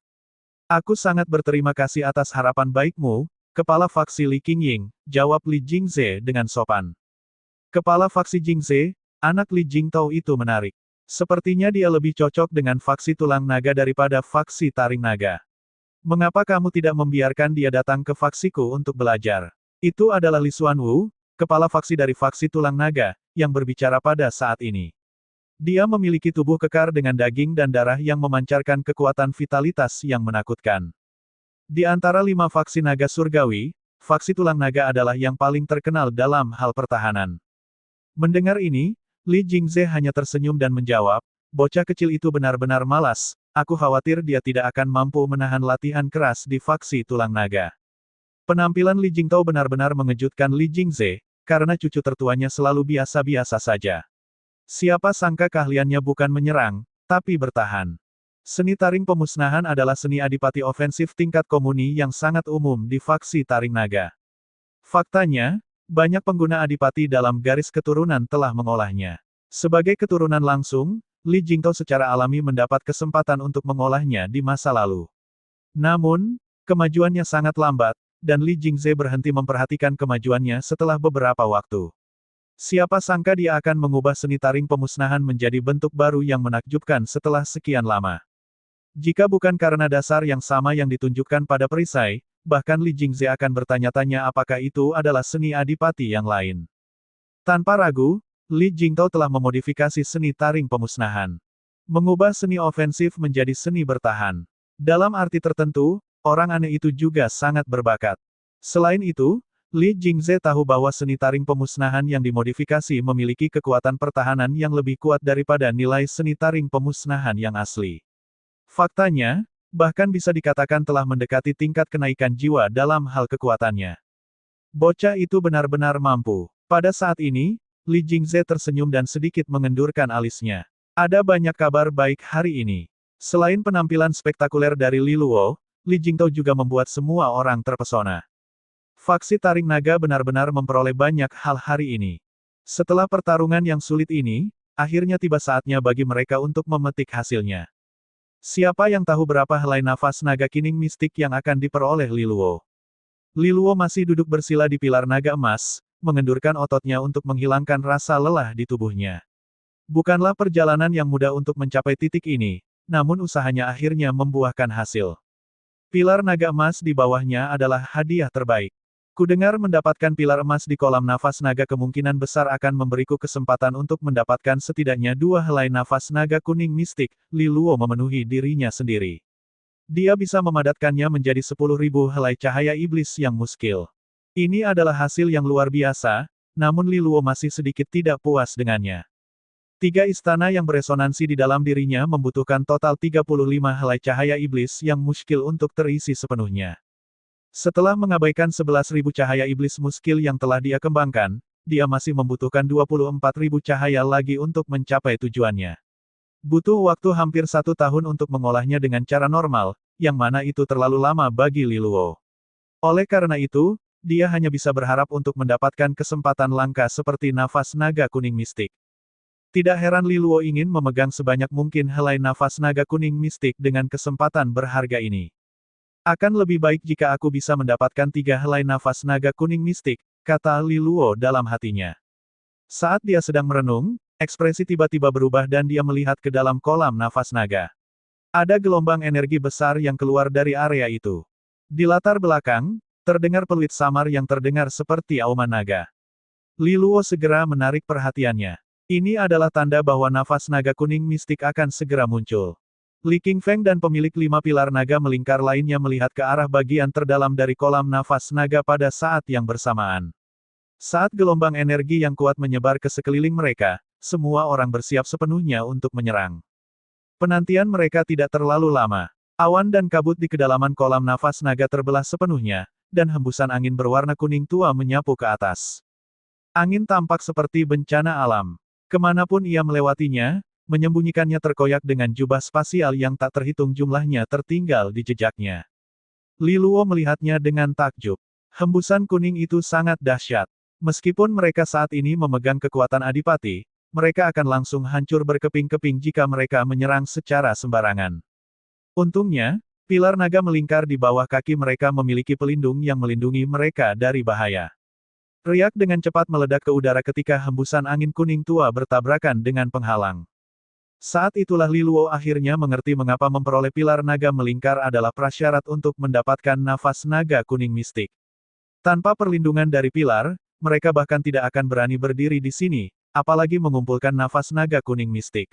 A: Aku sangat berterima kasih atas harapan baikmu, kepala faksi Li Qingying, jawab Li Jingze dengan sopan. Kepala faksi Jingze, anak Li Jingtao itu menarik. Sepertinya dia lebih cocok dengan faksi tulang naga daripada faksi taring naga. Mengapa kamu tidak membiarkan dia datang ke faksiku untuk belajar? Itu adalah Li Xuanwu, kepala faksi dari faksi tulang naga, yang berbicara pada saat ini. Dia memiliki tubuh kekar dengan daging dan darah yang memancarkan kekuatan vitalitas yang menakutkan. Di antara 5 faksi naga surgawi, faksi tulang naga adalah yang paling terkenal dalam hal pertahanan. Mendengar ini, Li Jingze hanya tersenyum dan menjawab, bocah kecil itu benar-benar malas, aku khawatir dia tidak akan mampu menahan latihan keras di faksi tulang naga. Penampilan Li Jingtao benar-benar mengejutkan Li Jingze, karena cucu tertuanya selalu biasa-biasa saja. Siapa sangka keahliannya bukan menyerang, tapi bertahan. Seni taring pemusnahan adalah seni adipati ofensif tingkat komuni yang sangat umum di faksi taring naga. Faktanya, banyak pengguna adipati dalam garis keturunan telah mengolahnya. Sebagai keturunan langsung, Li Jingtao secara alami mendapat kesempatan untuk mengolahnya di masa lalu. Namun, kemajuannya sangat lambat, dan Li Jingze berhenti memperhatikan kemajuannya setelah beberapa waktu. Siapa sangka dia akan mengubah seni taring pemusnahan menjadi bentuk baru yang menakjubkan setelah sekian lama. Jika bukan karena dasar yang sama yang ditunjukkan pada perisai, bahkan Li Jingze akan bertanya-tanya apakah itu adalah seni adipati yang lain. Tanpa ragu, Li Jingtao telah memodifikasi seni taring pemusnahan. Mengubah seni ofensif menjadi seni bertahan. Dalam arti tertentu, orang aneh itu juga sangat berbakat. Selain itu, Li Jingze tahu bahwa seni taring pemusnahan yang dimodifikasi memiliki kekuatan pertahanan yang lebih kuat daripada nilai seni taring pemusnahan yang asli. Faktanya, bahkan bisa dikatakan telah mendekati tingkat kenaikan jiwa dalam hal kekuatannya. Bocah itu benar-benar mampu. Pada saat ini, Li Jingze tersenyum dan sedikit mengendurkan alisnya. Ada banyak kabar baik hari ini. Selain penampilan spektakuler dari Li Luo, Li Jingtao juga membuat semua orang terpesona. Faksi taring naga benar-benar memperoleh banyak hal hari ini. Setelah pertarungan yang sulit ini, akhirnya tiba saatnya bagi mereka untuk memetik hasilnya. Siapa yang tahu berapa helai nafas naga kuning mistik yang akan diperoleh Liluo? Liluo masih duduk bersila di pilar naga emas, mengendurkan ototnya untuk menghilangkan rasa lelah di tubuhnya. Bukanlah perjalanan yang mudah untuk mencapai titik ini, namun usahanya akhirnya membuahkan hasil. Pilar naga emas di bawahnya adalah hadiah terbaik. Kudengar mendapatkan pilar emas di kolam nafas naga kemungkinan besar akan memberiku kesempatan untuk mendapatkan setidaknya 2 helai nafas naga kuning mistik. Liluo memenuhi dirinya sendiri. Dia bisa memadatkannya menjadi 10.000 helai cahaya iblis yang muskil. Ini adalah hasil yang luar biasa, namun Liluo masih sedikit tidak puas dengannya. 3 istana yang beresonansi di dalam dirinya membutuhkan total 35 helai cahaya iblis yang muskil untuk terisi sepenuhnya. Setelah mengabaikan 11.000 cahaya iblis muskil yang telah dia kembangkan, dia masih membutuhkan 24.000 cahaya lagi untuk mencapai tujuannya. Butuh waktu hampir 1 tahun untuk mengolahnya dengan cara normal, yang mana itu terlalu lama bagi Liluo. Oleh karena itu, dia hanya bisa berharap untuk mendapatkan kesempatan langka seperti nafas naga kuning mistik. Tidak heran Liluo ingin memegang sebanyak mungkin helai nafas naga kuning mistik dengan kesempatan berharga ini. Akan lebih baik jika aku bisa mendapatkan 3 helai nafas naga kuning mistik, kata Liluo dalam hatinya. Saat dia sedang merenung, ekspresi tiba-tiba berubah dan dia melihat ke dalam kolam nafas naga. Ada gelombang energi besar yang keluar dari area itu. Di latar belakang, terdengar peluit samar yang terdengar seperti auman naga. Liluo segera menarik perhatiannya. Ini adalah tanda bahwa nafas naga kuning mistik akan segera muncul. Li Qingfeng dan pemilik 5 pilar naga melingkar lainnya melihat ke arah bagian terdalam dari kolam nafas naga pada saat yang bersamaan. Saat gelombang energi yang kuat menyebar ke sekeliling mereka, semua orang bersiap sepenuhnya untuk menyerang. Penantian mereka tidak terlalu lama. Awan dan kabut di kedalaman kolam nafas naga terbelah sepenuhnya, dan hembusan angin berwarna kuning tua menyapu ke atas. Angin tampak seperti bencana alam. Kemanapun ia melewatinya, menyembunyikannya terkoyak dengan jubah spasial yang tak terhitung jumlahnya tertinggal di jejaknya. Liluo melihatnya dengan takjub. Hembusan kuning itu sangat dahsyat. Meskipun mereka saat ini memegang kekuatan adipati, mereka akan langsung hancur berkeping-keping jika mereka menyerang secara sembarangan. Untungnya, pilar naga melingkar di bawah kaki mereka memiliki pelindung yang melindungi mereka dari bahaya. Riak dengan cepat meledak ke udara ketika hembusan angin kuning tua bertabrakan dengan penghalang. Saat itulah Liluo akhirnya mengerti mengapa memperoleh pilar naga melingkar adalah prasyarat untuk mendapatkan nafas naga kuning mistik. Tanpa perlindungan dari pilar, mereka bahkan tidak akan berani berdiri di sini, apalagi mengumpulkan nafas naga kuning mistik.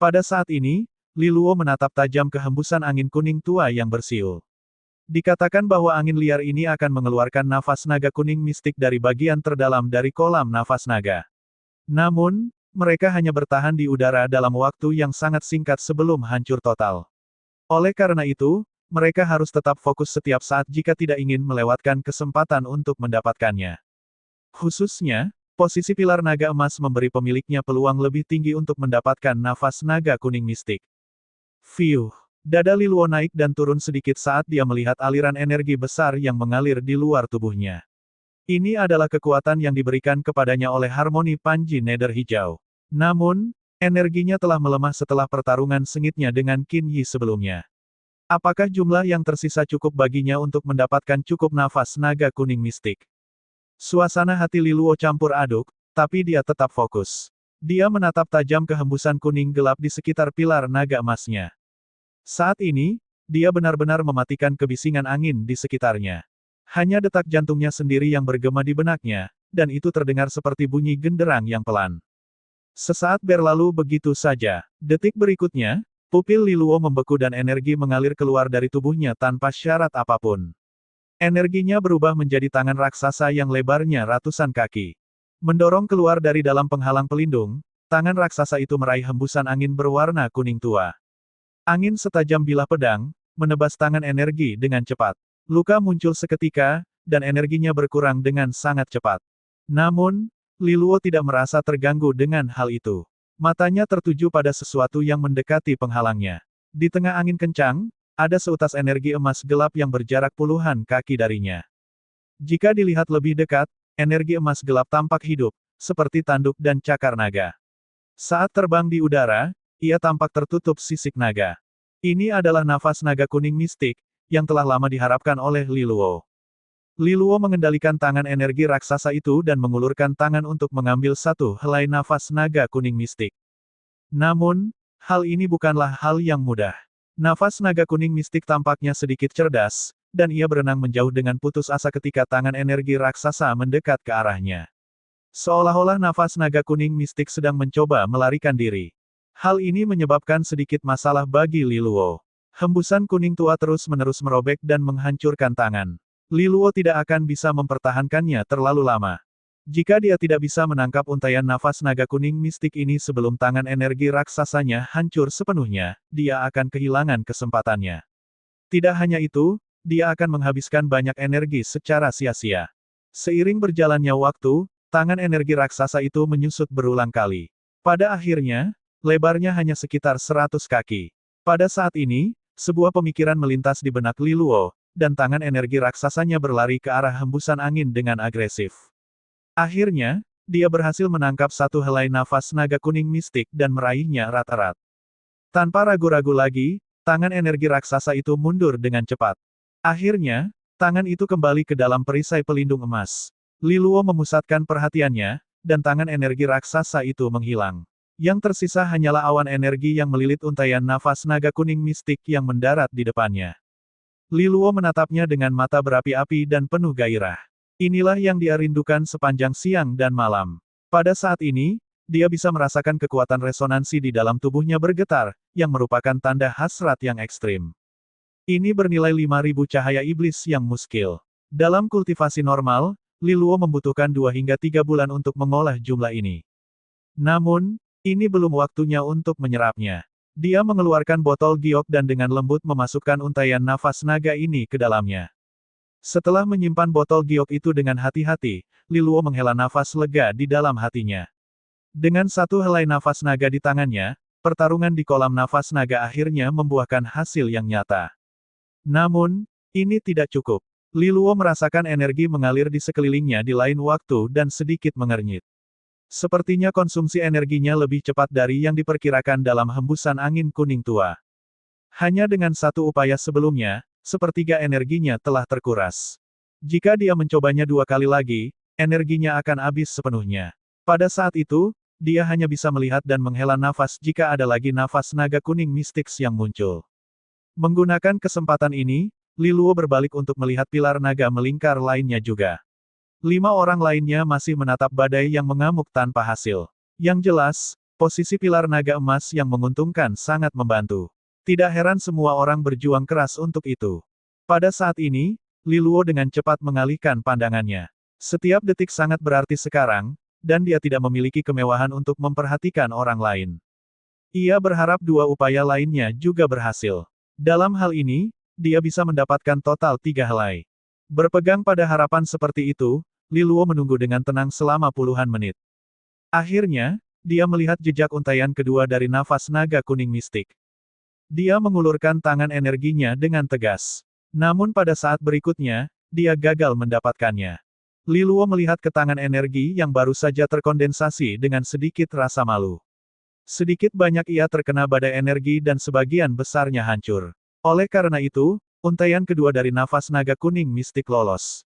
A: Pada saat ini, Liluo menatap tajam ke hembusan angin kuning tua yang bersiul. Dikatakan bahwa angin liar ini akan mengeluarkan nafas naga kuning mistik dari bagian terdalam dari kolam nafas naga. Namun, mereka hanya bertahan di udara dalam waktu yang sangat singkat sebelum hancur total. Oleh karena itu, mereka harus tetap fokus setiap saat jika tidak ingin melewatkan kesempatan untuk mendapatkannya. Khususnya, posisi pilar naga emas memberi pemiliknya peluang lebih tinggi untuk mendapatkan nafas naga kuning mistik. Fiuh. Dada Liluo naik dan turun sedikit saat dia melihat aliran energi besar yang mengalir di luar tubuhnya. Ini adalah kekuatan yang diberikan kepadanya oleh harmoni Panji Nether Hijau. Namun, energinya telah melemah setelah pertarungan sengitnya dengan Qin Yi sebelumnya. Apakah jumlah yang tersisa cukup baginya untuk mendapatkan cukup nafas naga kuning mistik? Suasana hati Liluo campur aduk, tapi dia tetap fokus. Dia menatap tajam ke hembusan kuning gelap di sekitar pilar naga emasnya. Saat ini, dia benar-benar mematikan kebisingan angin di sekitarnya. Hanya detak jantungnya sendiri yang bergema di benaknya, dan itu terdengar seperti bunyi genderang yang pelan. Sesaat berlalu begitu saja. Detik berikutnya, pupil Liluo membeku dan energi mengalir keluar dari tubuhnya tanpa syarat apapun. Energinya berubah menjadi tangan raksasa yang lebarnya ratusan kaki. Mendorong keluar dari dalam penghalang pelindung, tangan raksasa itu meraih hembusan angin berwarna kuning tua. Angin setajam bilah pedang, menebas tangan energi dengan cepat. Luka muncul seketika, dan energinya berkurang dengan sangat cepat. Namun, Liluo tidak merasa terganggu dengan hal itu. Matanya tertuju pada sesuatu yang mendekati penghalangnya. Di tengah angin kencang, ada seutas energi emas gelap yang berjarak puluhan kaki darinya. Jika dilihat lebih dekat, energi emas gelap tampak hidup, seperti tanduk dan cakar naga. Saat terbang di udara, ia tampak tertutup sisik naga. Ini adalah nafas naga kuning mistik, yang telah lama diharapkan oleh Li Luo. Li Luo mengendalikan tangan energi raksasa itu dan mengulurkan tangan untuk mengambil satu helai nafas naga kuning mistik. Namun, hal ini bukanlah hal yang mudah. Nafas naga kuning mistik tampaknya sedikit cerdas, dan ia berenang menjauh dengan putus asa ketika tangan energi raksasa mendekat ke arahnya. Seolah-olah nafas naga kuning mistik sedang mencoba melarikan diri. Hal ini menyebabkan sedikit masalah bagi Li Luo. Hembusan kuning tua terus-menerus merobek dan menghancurkan tangan. Li Luo tidak akan bisa mempertahankannya terlalu lama. Jika dia tidak bisa menangkap untaian nafas naga kuning mistik ini sebelum tangan energi raksasanya hancur sepenuhnya, dia akan kehilangan kesempatannya. Tidak hanya itu, dia akan menghabiskan banyak energi secara sia-sia. Seiring berjalannya waktu, tangan energi raksasa itu menyusut berulang kali. Pada akhirnya, lebarnya hanya sekitar 100 kaki. Pada saat ini, sebuah pemikiran melintas di benak Li Luo, dan tangan energi raksasanya berlari ke arah hembusan angin dengan agresif. Akhirnya, dia berhasil menangkap satu helai nafas naga kuning mistik dan meraihnya erat-erat. Tanpa ragu-ragu lagi, tangan energi raksasa itu mundur dengan cepat. Akhirnya, tangan itu kembali ke dalam perisai pelindung emas. Li Luo memusatkan perhatiannya, dan tangan energi raksasa itu menghilang. Yang tersisa hanyalah awan energi yang melilit untaian nafas naga kuning mistik yang mendarat di depannya. Li Luo menatapnya dengan mata berapi-api dan penuh gairah. Inilah yang dia rindukan sepanjang siang dan malam. Pada saat ini, dia bisa merasakan kekuatan resonansi di dalam tubuhnya bergetar, yang merupakan tanda hasrat yang ekstrim. Ini bernilai 5.000 cahaya iblis yang muskil. Dalam kultivasi normal, Li Luo membutuhkan 2 hingga 3 bulan untuk mengolah jumlah ini. Namun, ini belum waktunya untuk menyerapnya. Dia mengeluarkan botol giok dan dengan lembut memasukkan untaian nafas naga ini ke dalamnya. Setelah menyimpan botol giok itu dengan hati-hati, Li Luo menghela nafas lega di dalam hatinya. Dengan satu helai nafas naga di tangannya, pertarungan di kolam nafas naga akhirnya membuahkan hasil yang nyata. Namun, ini tidak cukup. Li Luo merasakan energi mengalir di sekelilingnya di lain waktu dan sedikit mengernyit. Sepertinya konsumsi energinya lebih cepat dari yang diperkirakan dalam hembusan angin kuning tua. Hanya dengan satu upaya sebelumnya, sepertiga energinya telah terkuras. Jika dia mencobanya 2 kali lagi, energinya akan habis sepenuhnya. Pada saat itu, dia hanya bisa melihat dan menghela nafas jika ada lagi nafas naga kuning mistik yang muncul. Menggunakan kesempatan ini, Li Luo berbalik untuk melihat pilar naga melingkar lainnya juga. 5 orang lainnya masih menatap badai yang mengamuk tanpa hasil. Yang jelas, posisi pilar naga emas yang menguntungkan sangat membantu. Tidak heran semua orang berjuang keras untuk itu. Pada saat ini, Li Luo dengan cepat mengalihkan pandangannya. Setiap detik sangat berarti sekarang, dan dia tidak memiliki kemewahan untuk memperhatikan orang lain. Ia berharap 2 upaya lainnya juga berhasil. Dalam hal ini, dia bisa mendapatkan total 3 helai. Berpegang pada harapan seperti itu, Li Luo menunggu dengan tenang selama puluhan menit. Akhirnya, dia melihat jejak untaian kedua dari nafas naga kuning mistik. Dia mengulurkan tangan energinya dengan tegas. Namun pada saat berikutnya, dia gagal mendapatkannya. Li Luo melihat ke tangan energi yang baru saja terkondensasi dengan sedikit rasa malu. Sedikit banyak ia terkena badai energi dan sebagian besarnya hancur. Oleh karena itu, untaian kedua dari nafas naga kuning mistik lolos.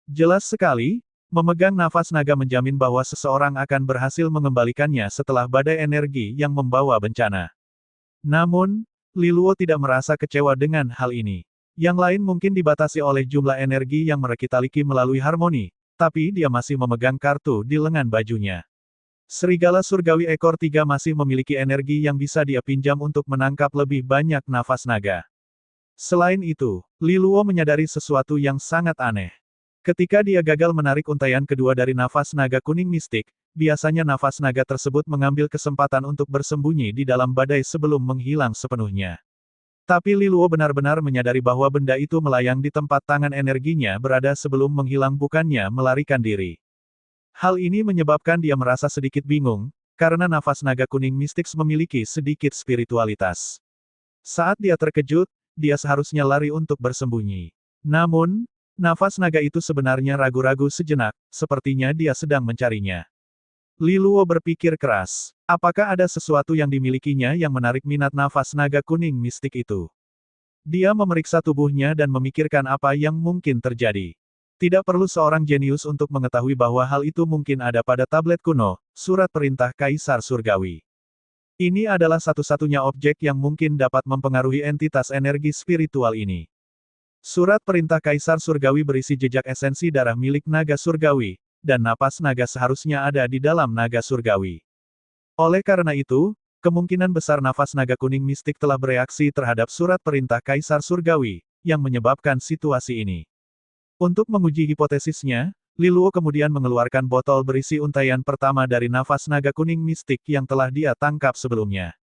A: Jelas sekali, memegang nafas naga menjamin bahwa seseorang akan berhasil mengembalikannya setelah badai energi yang membawa bencana. Namun, Li Luo tidak merasa kecewa dengan hal ini. Yang lain mungkin dibatasi oleh jumlah energi yang merekitaliki melalui harmoni, tapi dia masih memegang kartu di lengan bajunya. Serigala surgawi ekor 3 masih memiliki energi yang bisa dia pinjam untuk menangkap lebih banyak nafas naga. Selain itu, Li Luo menyadari sesuatu yang sangat aneh. Ketika dia gagal menarik untaian kedua dari nafas naga kuning mistik, biasanya nafas naga tersebut mengambil kesempatan untuk bersembunyi di dalam badai sebelum menghilang sepenuhnya. Tapi Li Luo benar-benar menyadari bahwa benda itu melayang di tempat tangan energinya berada sebelum menghilang, bukannya melarikan diri. Hal ini menyebabkan dia merasa sedikit bingung, karena nafas naga kuning mistik memiliki sedikit spiritualitas. Saat dia terkejut, dia seharusnya lari untuk bersembunyi. Namun, nafas naga itu sebenarnya ragu-ragu sejenak, sepertinya dia sedang mencarinya. Li Luo berpikir keras. Apakah ada sesuatu yang dimilikinya yang menarik minat nafas naga kuning mistik itu? Dia memeriksa tubuhnya dan memikirkan apa yang mungkin terjadi. Tidak perlu seorang jenius untuk mengetahui bahwa hal itu mungkin ada pada tablet kuno, surat perintah Kaisar Surgawi. Ini adalah satu-satunya objek yang mungkin dapat mempengaruhi entitas energi spiritual ini. Surat perintah Kaisar Surgawi berisi jejak esensi darah milik naga surgawi, dan napas naga seharusnya ada di dalam naga surgawi. Oleh karena itu, kemungkinan besar nafas naga kuning mistik telah bereaksi terhadap surat perintah Kaisar Surgawi, yang menyebabkan situasi ini. Untuk menguji hipotesisnya, Li Luo kemudian mengeluarkan botol berisi untaian pertama dari nafas naga kuning mistik yang telah dia tangkap sebelumnya.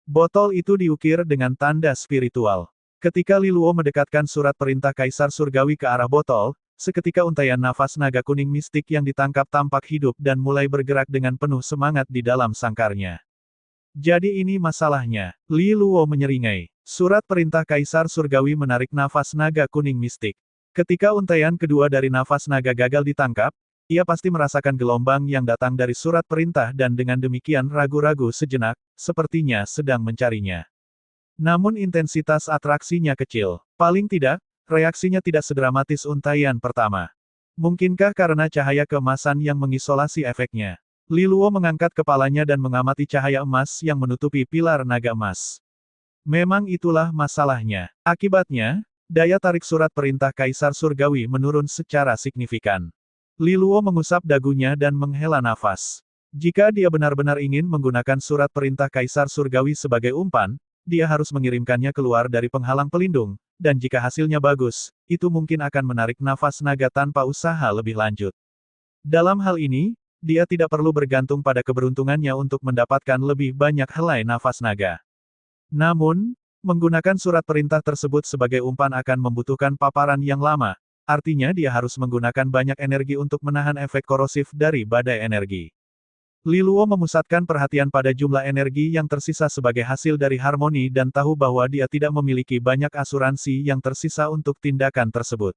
A: Botol itu diukir dengan tanda spiritual. Ketika Li Luo mendekatkan surat perintah Kaisar Surgawi ke arah botol, seketika untaian nafas naga kuning mistik yang ditangkap tampak hidup dan mulai bergerak dengan penuh semangat di dalam sangkarnya. Jadi ini masalahnya, Li Luo menyeringai. Surat perintah Kaisar Surgawi menarik nafas naga kuning mistik. Ketika untaian kedua dari nafas naga gagal ditangkap, ia pasti merasakan gelombang yang datang dari surat perintah dan dengan demikian ragu-ragu sejenak, sepertinya sedang mencarinya. Namun intensitas atraksinya kecil. Paling tidak, reaksinya tidak sedramatis untaian pertama. Mungkinkah karena cahaya keemasan yang mengisolasi efeknya? Li Luo mengangkat kepalanya dan mengamati cahaya emas yang menutupi pilar naga emas. Memang itulah masalahnya. Akibatnya, daya tarik surat perintah Kaisar Surgawi menurun secara signifikan. Li Luo mengusap dagunya dan menghela nafas. Jika dia benar-benar ingin menggunakan surat perintah Kaisar Surgawi sebagai umpan, dia harus mengirimkannya keluar dari penghalang pelindung, dan jika hasilnya bagus, itu mungkin akan menarik nafas naga tanpa usaha lebih lanjut. Dalam hal ini, dia tidak perlu bergantung pada keberuntungannya untuk mendapatkan lebih banyak helai nafas naga. Namun, menggunakan surat perintah tersebut sebagai umpan akan membutuhkan paparan yang lama, artinya dia harus menggunakan banyak energi untuk menahan efek korosif dari badai energi. Li Luo memusatkan perhatian pada jumlah energi yang tersisa sebagai hasil dari harmoni dan tahu bahwa dia tidak memiliki banyak asuransi yang tersisa untuk tindakan tersebut.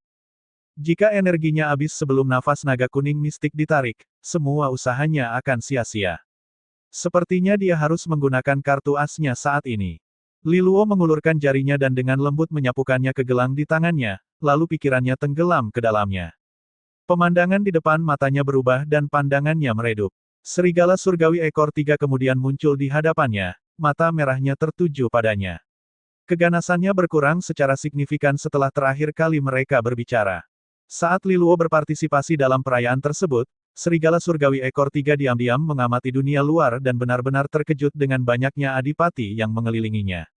A: Jika energinya habis sebelum nafas naga kuning mistik ditarik, semua usahanya akan sia-sia. Sepertinya dia harus menggunakan kartu asnya saat ini. Li Luo mengulurkan jarinya dan dengan lembut menyapukannya ke gelang di tangannya, lalu pikirannya tenggelam ke dalamnya. Pemandangan di depan matanya berubah dan pandangannya meredup. Serigala surgawi ekor 3 kemudian muncul di hadapannya, mata merahnya tertuju padanya. Keganasannya berkurang secara signifikan setelah terakhir kali mereka berbicara. Saat Li Luo berpartisipasi dalam perayaan tersebut, serigala surgawi ekor 3 diam-diam mengamati dunia luar dan benar-benar terkejut dengan banyaknya adipati yang mengelilinginya.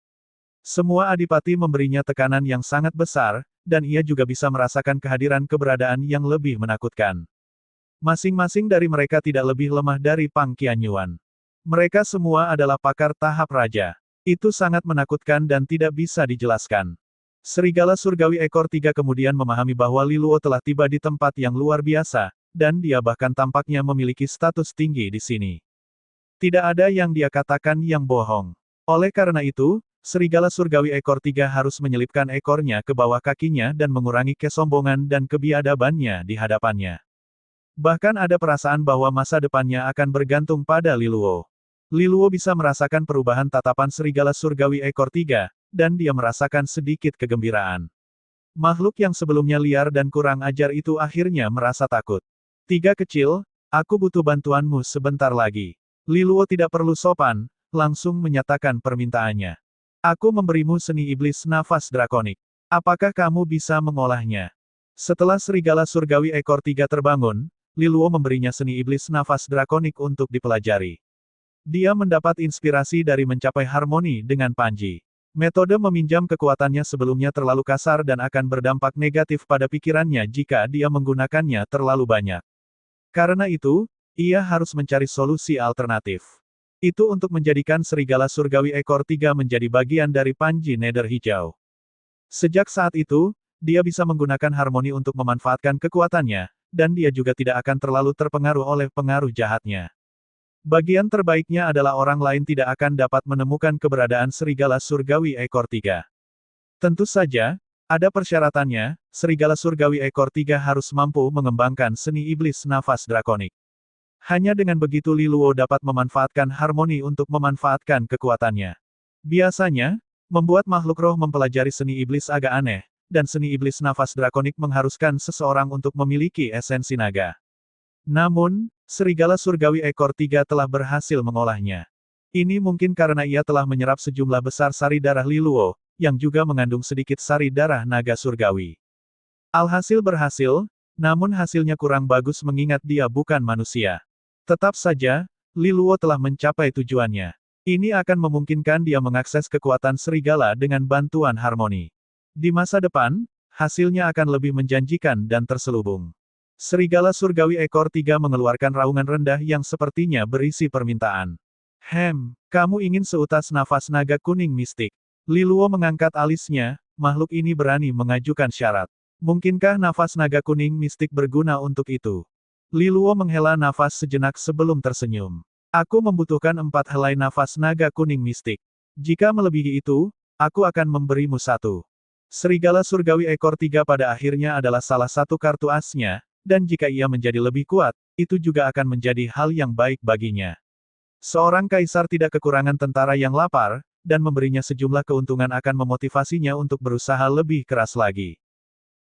A: Semua adipati memberinya tekanan yang sangat besar, dan ia juga bisa merasakan kehadiran keberadaan yang lebih menakutkan. Masing-masing dari mereka tidak lebih lemah dari Pang Qianyuan. Mereka semua adalah pakar tahap raja. Itu sangat menakutkan dan tidak bisa dijelaskan. Serigala surgawi ekor 3 kemudian memahami bahwa Li Luo telah tiba di tempat yang luar biasa, dan dia bahkan tampaknya memiliki status tinggi di sini. Tidak ada yang dia katakan yang bohong. Oleh karena itu, serigala surgawi ekor 3 harus menyelipkan ekornya ke bawah kakinya dan mengurangi kesombongan dan kebiadabannya di hadapannya. Bahkan ada perasaan bahwa masa depannya akan bergantung pada Li Luo. Li Luo bisa merasakan perubahan tatapan serigala surgawi ekor 3, dan dia merasakan sedikit kegembiraan. Makhluk yang sebelumnya liar dan kurang ajar itu akhirnya merasa takut. 3 kecil, aku butuh bantuanmu sebentar lagi. Li Luo tidak perlu sopan, langsung menyatakan permintaannya. Aku memberimu seni iblis nafas drakonik. Apakah kamu bisa mengolahnya? Setelah serigala surgawi ekor 3 terbangun, Li Luo memberinya seni iblis nafas drakonik untuk dipelajari. Dia mendapat inspirasi dari mencapai harmoni dengan Panji. Metode meminjam kekuatannya sebelumnya terlalu kasar dan akan berdampak negatif pada pikirannya jika dia menggunakannya terlalu banyak. Karena itu, ia harus mencari solusi alternatif. Itu untuk menjadikan serigala surgawi ekor 3 menjadi bagian dari Panji Nether Hijau. Sejak saat itu, dia bisa menggunakan harmoni untuk memanfaatkan kekuatannya, dan dia juga tidak akan terlalu terpengaruh oleh pengaruh jahatnya. Bagian terbaiknya adalah orang lain tidak akan dapat menemukan keberadaan serigala surgawi ekor 3. Tentu saja, ada persyaratannya, serigala surgawi ekor 3 harus mampu mengembangkan seni iblis nafas drakonik. Hanya dengan begitu Li Luo dapat memanfaatkan harmoni untuk memanfaatkan kekuatannya. Biasanya, membuat makhluk roh mempelajari seni iblis agak aneh, dan seni iblis nafas drakonik mengharuskan seseorang untuk memiliki esensi naga. Namun, serigala surgawi ekor 3 telah berhasil mengolahnya. Ini mungkin karena ia telah menyerap sejumlah besar sari darah Li Luo, yang juga mengandung sedikit sari darah naga surgawi. Alhasil berhasil, namun hasilnya kurang bagus mengingat dia bukan manusia. Tetap saja, Li Luo telah mencapai tujuannya. Ini akan memungkinkan dia mengakses kekuatan serigala dengan bantuan harmoni. Di masa depan, hasilnya akan lebih menjanjikan dan terselubung. Serigala surgawi ekor 3 mengeluarkan raungan rendah yang sepertinya berisi permintaan. Kamu ingin seutas nafas naga kuning mistik. Li Luo mengangkat alisnya, makhluk ini berani mengajukan syarat. Mungkinkah nafas naga kuning mistik berguna untuk itu? Li Luo menghela nafas sejenak sebelum tersenyum. Aku membutuhkan 4 helai nafas naga kuning mistik. Jika melebihi itu, aku akan memberimu 1. Serigala surgawi ekor 3 pada akhirnya adalah salah satu kartu asnya, dan jika ia menjadi lebih kuat, itu juga akan menjadi hal yang baik baginya. Seorang kaisar tidak kekurangan tentara yang lapar, dan memberinya sejumlah keuntungan akan memotivasinya untuk berusaha lebih keras lagi.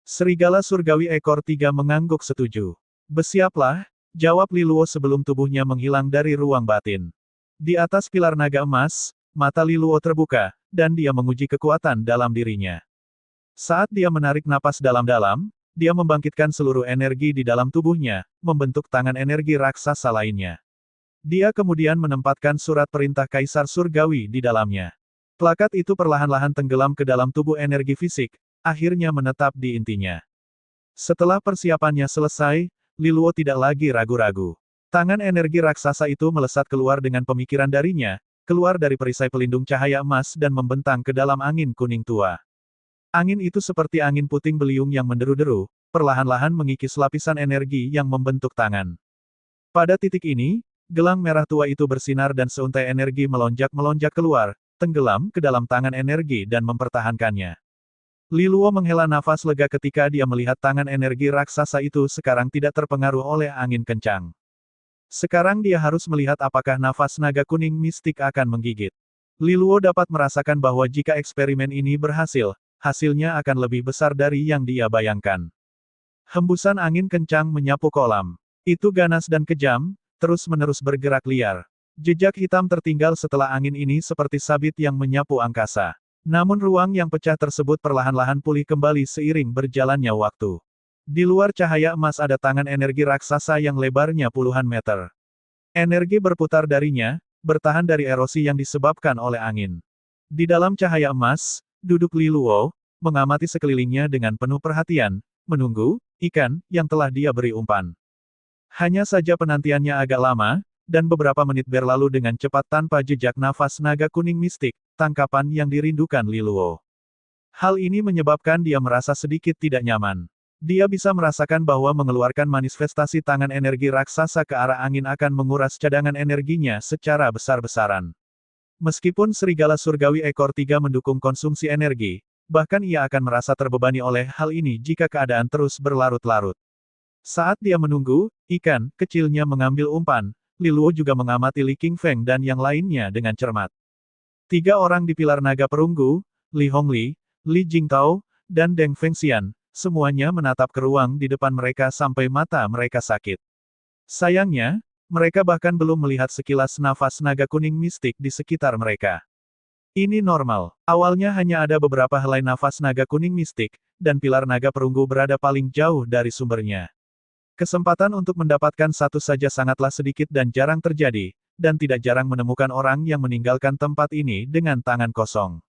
A: Serigala surgawi ekor 3 mengangguk setuju. Bersiaplah, jawab Li Luo sebelum tubuhnya menghilang dari ruang batin. Di atas pilar naga emas, mata Li Luo terbuka, dan dia menguji kekuatan dalam dirinya. Saat dia menarik napas dalam-dalam, dia membangkitkan seluruh energi di dalam tubuhnya, membentuk tangan energi raksasa lainnya. Dia kemudian menempatkan surat perintah Kaisar Surgawi di dalamnya. Plakat itu perlahan-lahan tenggelam ke dalam tubuh energi fisik, akhirnya menetap di intinya. Setelah persiapannya selesai, Li Luo tidak lagi ragu-ragu. Tangan energi raksasa itu melesat keluar dengan pemikiran darinya, keluar dari perisai pelindung cahaya emas dan membentang ke dalam angin kuning tua. Angin itu seperti angin puting beliung yang menderu-deru, perlahan-lahan mengikis lapisan energi yang membentuk tangan. Pada titik ini, gelang merah tua itu bersinar dan seuntai energi melonjak-melonjak keluar, tenggelam ke dalam tangan energi dan mempertahankannya. Li Luo menghela nafas lega ketika dia melihat tangan energi raksasa itu sekarang tidak terpengaruh oleh angin kencang. Sekarang dia harus melihat apakah nafas naga kuning mistik akan menggigit. Li Luo dapat merasakan bahwa jika eksperimen ini berhasil, hasilnya akan lebih besar dari yang dia bayangkan. Hembusan angin kencang menyapu kolam. Itu ganas dan kejam, terus-menerus bergerak liar. Jejak hitam tertinggal setelah angin ini seperti sabit yang menyapu angkasa. Namun ruang yang pecah tersebut perlahan-lahan pulih kembali seiring berjalannya waktu. Di luar cahaya emas ada tangan energi raksasa yang lebarnya puluhan meter. Energi berputar darinya, bertahan dari erosi yang disebabkan oleh angin. Di dalam cahaya emas, duduk Li Luo, mengamati sekelilingnya dengan penuh perhatian, menunggu ikan yang telah dia beri umpan. Hanya saja penantiannya agak lama, dan beberapa menit berlalu dengan cepat tanpa jejak nafas naga kuning mistik, tangkapan yang dirindukan Li Luo. Hal ini menyebabkan dia merasa sedikit tidak nyaman. Dia bisa merasakan bahwa mengeluarkan manifestasi tangan energi raksasa ke arah angin akan menguras cadangan energinya secara besar-besaran. Meskipun serigala surgawi ekor 3 mendukung konsumsi energi, bahkan ia akan merasa terbebani oleh hal ini jika keadaan terus berlarut-larut. Saat dia menunggu, ikan kecilnya mengambil umpan, Li Luo juga mengamati Li Qingfeng dan yang lainnya dengan cermat. 3 orang di pilar naga perunggu, Li Hongli, Li Jingtao, dan Deng Fengxian, semuanya menatap ke ruang di depan mereka sampai mata mereka sakit. Sayangnya, mereka bahkan belum melihat sekilas nafas naga kuning mistik di sekitar mereka. Ini normal. Awalnya hanya ada beberapa helai nafas naga kuning mistik, dan pilar naga perunggu berada paling jauh dari sumbernya. Kesempatan untuk mendapatkan satu saja sangatlah sedikit dan jarang terjadi, dan tidak jarang menemukan orang yang meninggalkan tempat ini dengan tangan kosong.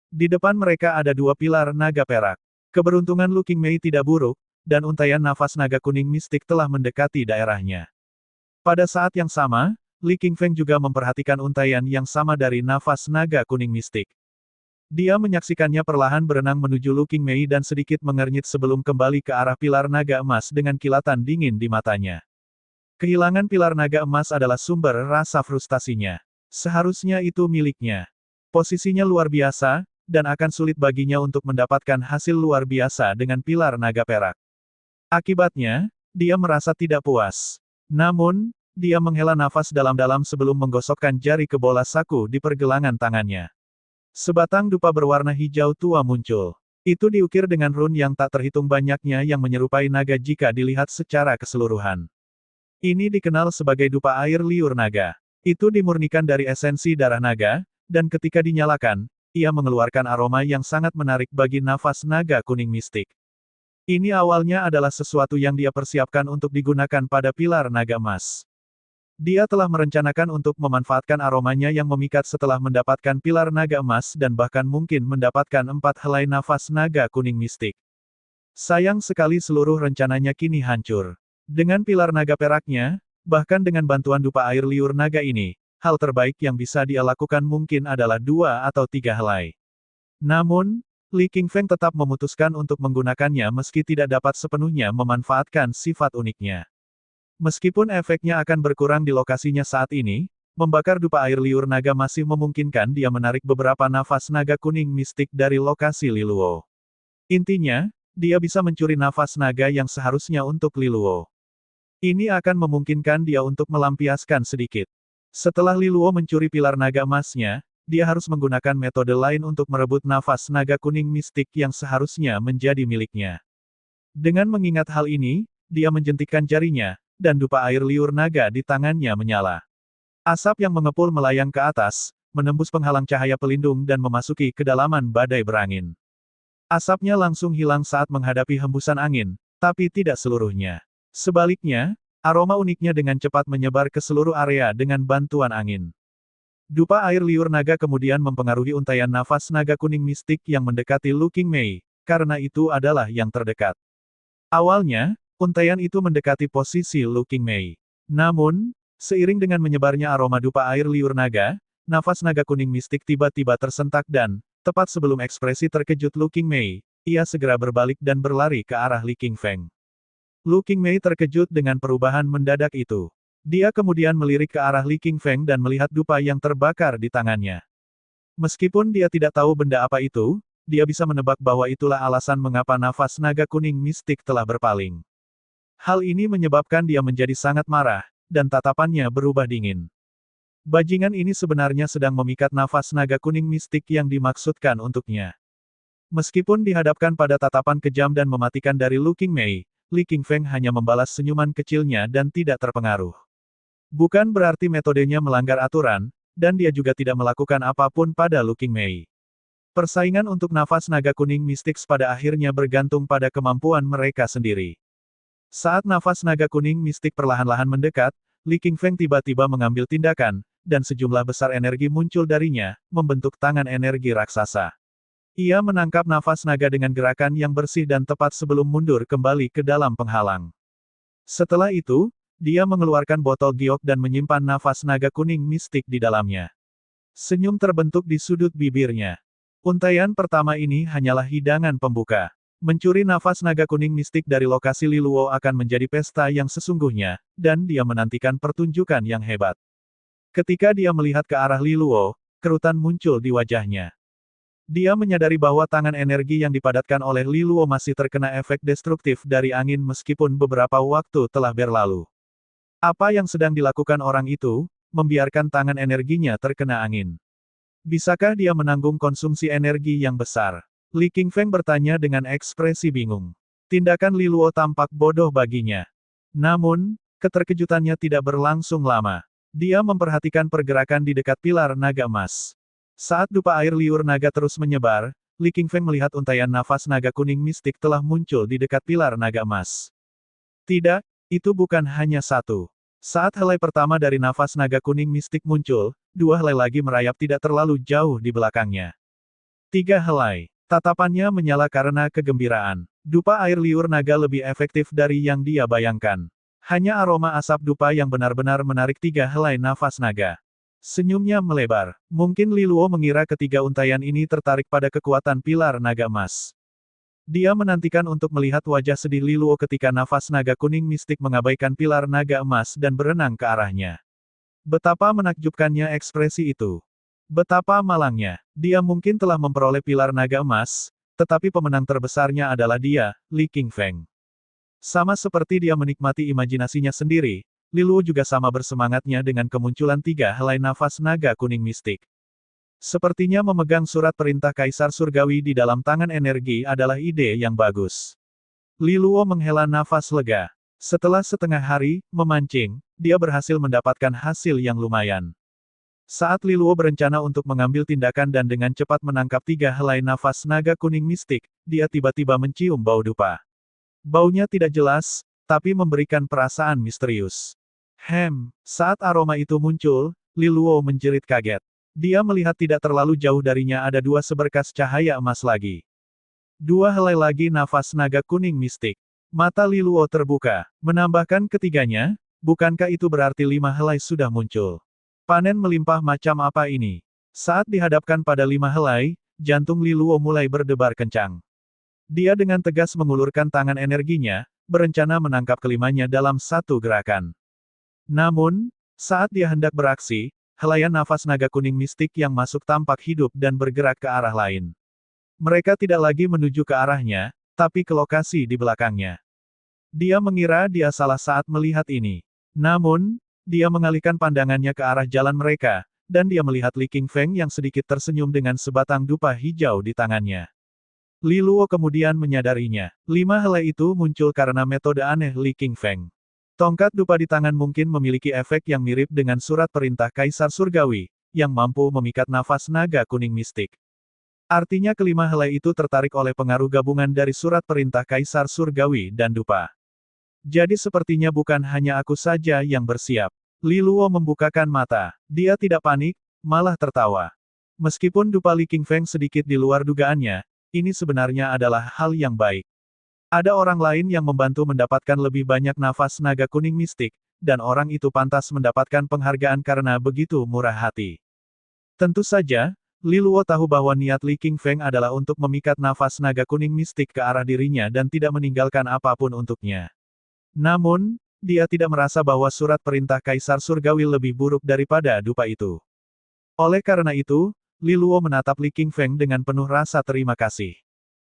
A: Di depan mereka ada 2 pilar naga perak. Keberuntungan Lu Qingmei tidak buruk, dan untaian nafas naga kuning mistik telah mendekati daerahnya. Pada saat yang sama, Li Qingfeng juga memperhatikan untaian yang sama dari nafas naga kuning mistik. Dia menyaksikannya perlahan berenang menuju Lu Qingmei dan sedikit mengernyit sebelum kembali ke arah pilar naga emas dengan kilatan dingin di matanya. Kehilangan pilar naga emas adalah sumber rasa frustasinya. Seharusnya itu miliknya. Posisinya luar biasa, dan akan sulit baginya untuk mendapatkan hasil luar biasa dengan pilar naga perak. Akibatnya, dia merasa tidak puas. Namun, dia menghela nafas dalam-dalam sebelum menggosokkan jari ke bola saku di pergelangan tangannya. Sebatang dupa berwarna hijau tua muncul. Itu diukir dengan rune yang tak terhitung banyaknya yang menyerupai naga jika dilihat secara keseluruhan. Ini dikenal sebagai dupa air liur naga. Itu dimurnikan dari esensi darah naga, dan ketika dinyalakan, ia mengeluarkan aroma yang sangat menarik bagi nafas naga kuning mistik. Ini awalnya adalah sesuatu yang dia persiapkan untuk digunakan pada pilar naga emas. Dia telah merencanakan untuk memanfaatkan aromanya yang memikat setelah mendapatkan pilar naga emas dan bahkan mungkin mendapatkan 4 helai nafas naga kuning mistik. Sayang sekali seluruh rencananya kini hancur. Dengan pilar naga peraknya, bahkan dengan bantuan dupa air liur naga ini, hal terbaik yang bisa dia lakukan mungkin adalah 2 atau 3 helai. Namun, Li Qingfeng tetap memutuskan untuk menggunakannya meski tidak dapat sepenuhnya memanfaatkan sifat uniknya. Meskipun efeknya akan berkurang di lokasinya saat ini, membakar dupa air liur naga masih memungkinkan dia menarik beberapa nafas naga kuning mistik dari lokasi Liluo. Intinya, dia bisa mencuri nafas naga yang seharusnya untuk Liluo. Ini akan memungkinkan dia untuk melampiaskan sedikit. Setelah Liluo mencuri pilar naga emasnya, dia harus menggunakan metode lain untuk merebut nafas naga kuning mistik yang seharusnya menjadi miliknya. Dengan mengingat hal ini, dia menjentikkan jarinya, dan dupa air liur naga di tangannya menyala. Asap yang mengepul melayang ke atas, menembus penghalang cahaya pelindung dan memasuki kedalaman badai berangin. Asapnya langsung hilang saat menghadapi hembusan angin, tapi tidak seluruhnya. Sebaliknya, aroma uniknya dengan cepat menyebar ke seluruh area dengan bantuan angin. Dupa air liur naga kemudian mempengaruhi untaian nafas naga kuning mistik yang mendekati Lu Qingmei, karena itu adalah yang terdekat. Awalnya, untaian itu mendekati posisi Lu Qingmei. Namun, seiring dengan menyebarnya aroma dupa air liur naga, nafas naga kuning mistik tiba-tiba tersentak dan, tepat sebelum ekspresi terkejut Lu Qingmei, ia segera berbalik dan berlari ke arah Li Qingfeng. Lu Qingmei terkejut dengan perubahan mendadak itu. Dia kemudian melirik ke arah Li Qingfeng dan melihat dupa yang terbakar di tangannya. Meskipun dia tidak tahu benda apa itu, dia bisa menebak bahwa itulah alasan mengapa nafas naga kuning mistik telah berpaling. Hal ini menyebabkan dia menjadi sangat marah, dan tatapannya berubah dingin. Bajingan ini sebenarnya sedang memikat nafas naga kuning mistik yang dimaksudkan untuknya. Meskipun dihadapkan pada tatapan kejam dan mematikan dari Lu Qingmei, Li Qingfeng hanya membalas senyuman kecilnya dan tidak terpengaruh. Bukan berarti metodenya melanggar aturan, dan dia juga tidak melakukan apapun pada Lu Qingmei. Persaingan untuk nafas naga kuning mistik pada akhirnya bergantung pada kemampuan mereka sendiri. Saat nafas naga kuning mistik perlahan-lahan mendekat, Li Qingfeng tiba-tiba mengambil tindakan, dan sejumlah besar energi muncul darinya, membentuk tangan energi raksasa. Ia menangkap nafas naga dengan gerakan yang bersih dan tepat sebelum mundur kembali ke dalam penghalang. Setelah itu, dia mengeluarkan botol giok dan menyimpan nafas naga kuning mistik di dalamnya. Senyum terbentuk di sudut bibirnya. Untaian pertama ini hanyalah hidangan pembuka. Mencuri nafas naga kuning mistik dari lokasi Liluo akan menjadi pesta yang sesungguhnya, dan dia menantikan pertunjukan yang hebat. Ketika dia melihat ke arah Liluo, kerutan muncul di wajahnya. Dia menyadari bahwa tangan energi yang dipadatkan oleh Liluo masih terkena efek destruktif dari angin meskipun beberapa waktu telah berlalu. Apa yang sedang dilakukan orang itu, membiarkan tangan energinya terkena angin. Bisakah dia menanggung konsumsi energi yang besar? Li Qingfeng bertanya dengan ekspresi bingung. Tindakan Liluo tampak bodoh baginya. Namun, keterkejutannya tidak berlangsung lama. Dia memperhatikan pergerakan di dekat pilar naga emas. Saat dupa air liur naga terus menyebar, Li Qingfeng melihat untaian nafas naga kuning mistik telah muncul di dekat pilar naga emas. Tidak, itu bukan hanya satu. Saat helai pertama dari nafas naga kuning mistik muncul, 2 helai lagi merayap tidak terlalu jauh di belakangnya. 3 helai. Tatapannya menyala karena kegembiraan. Dupa air liur naga lebih efektif dari yang dia bayangkan. Hanya aroma asap dupa yang benar-benar menarik 3 helai nafas naga. Senyumnya melebar. Mungkin Liluo mengira ketiga untaian ini tertarik pada kekuatan pilar naga emas. Dia menantikan untuk melihat wajah sedih Liluo ketika nafas naga kuning mistik mengabaikan pilar naga emas dan berenang ke arahnya. Betapa menakjubkannya ekspresi itu. Betapa malangnya. Dia mungkin telah memperoleh pilar naga emas, tetapi pemenang terbesarnya adalah dia, Li Qingfeng. Sama seperti dia menikmati imajinasinya sendiri, Li Luo juga sama bersemangatnya dengan kemunculan 3 helai nafas naga kuning mistik. Sepertinya memegang surat perintah Kaisar Surgawi di dalam tangan energi adalah ide yang bagus. Li Luo menghela nafas lega. Setelah setengah hari memancing, dia berhasil mendapatkan hasil yang lumayan. Saat Li Luo berencana untuk mengambil tindakan dan dengan cepat menangkap 3 helai nafas naga kuning mistik, dia tiba-tiba mencium bau dupa. Baunya tidak jelas, tapi memberikan perasaan misterius. Saat aroma itu muncul, Li Luo menjerit kaget. Dia melihat tidak terlalu jauh darinya ada 2 seberkas cahaya emas lagi. 2 helai lagi nafas naga kuning mistik. Mata Li Luo terbuka, menambahkan ketiganya, bukankah itu berarti 5 helai sudah muncul? Panen melimpah macam apa ini? Saat dihadapkan pada 5 helai, jantung Li Luo mulai berdebar kencang. Dia dengan tegas mengulurkan tangan energinya, berencana menangkap kelimanya dalam satu gerakan. Namun, saat dia hendak beraksi, helaian nafas naga kuning mistik yang masuk tampak hidup dan bergerak ke arah lain. Mereka tidak lagi menuju ke arahnya, tapi ke lokasi di belakangnya. Dia mengira dia salah saat melihat ini. Namun, dia mengalihkan pandangannya ke arah jalan mereka, dan dia melihat Li Qingfeng yang sedikit tersenyum dengan sebatang dupa hijau di tangannya. Li Luo kemudian menyadarinya. 5 helai itu muncul karena metode aneh Li Qingfeng. Tongkat dupa di tangan mungkin memiliki efek yang mirip dengan surat perintah Kaisar Surgawi, yang mampu memikat nafas naga kuning mistik. Artinya kelima helai itu tertarik oleh pengaruh gabungan dari surat perintah Kaisar Surgawi dan dupa. Jadi sepertinya bukan hanya aku saja yang bersiap. Li Luo membukakan mata. Dia tidak panik, malah tertawa. Meskipun dupa Li Qingfeng sedikit di luar dugaannya, ini sebenarnya adalah hal yang baik. Ada orang lain yang membantu mendapatkan lebih banyak nafas naga kuning mistik, dan orang itu pantas mendapatkan penghargaan karena begitu murah hati. Tentu saja, Li Luo tahu bahwa niat Li Qingfeng adalah untuk memikat nafas naga kuning mistik ke arah dirinya dan tidak meninggalkan apapun untuknya. Namun, dia tidak merasa bahwa surat perintah Kaisar Surgawi lebih buruk daripada dupa itu. Oleh karena itu, Li Luo menatap Li Qingfeng dengan penuh rasa terima kasih.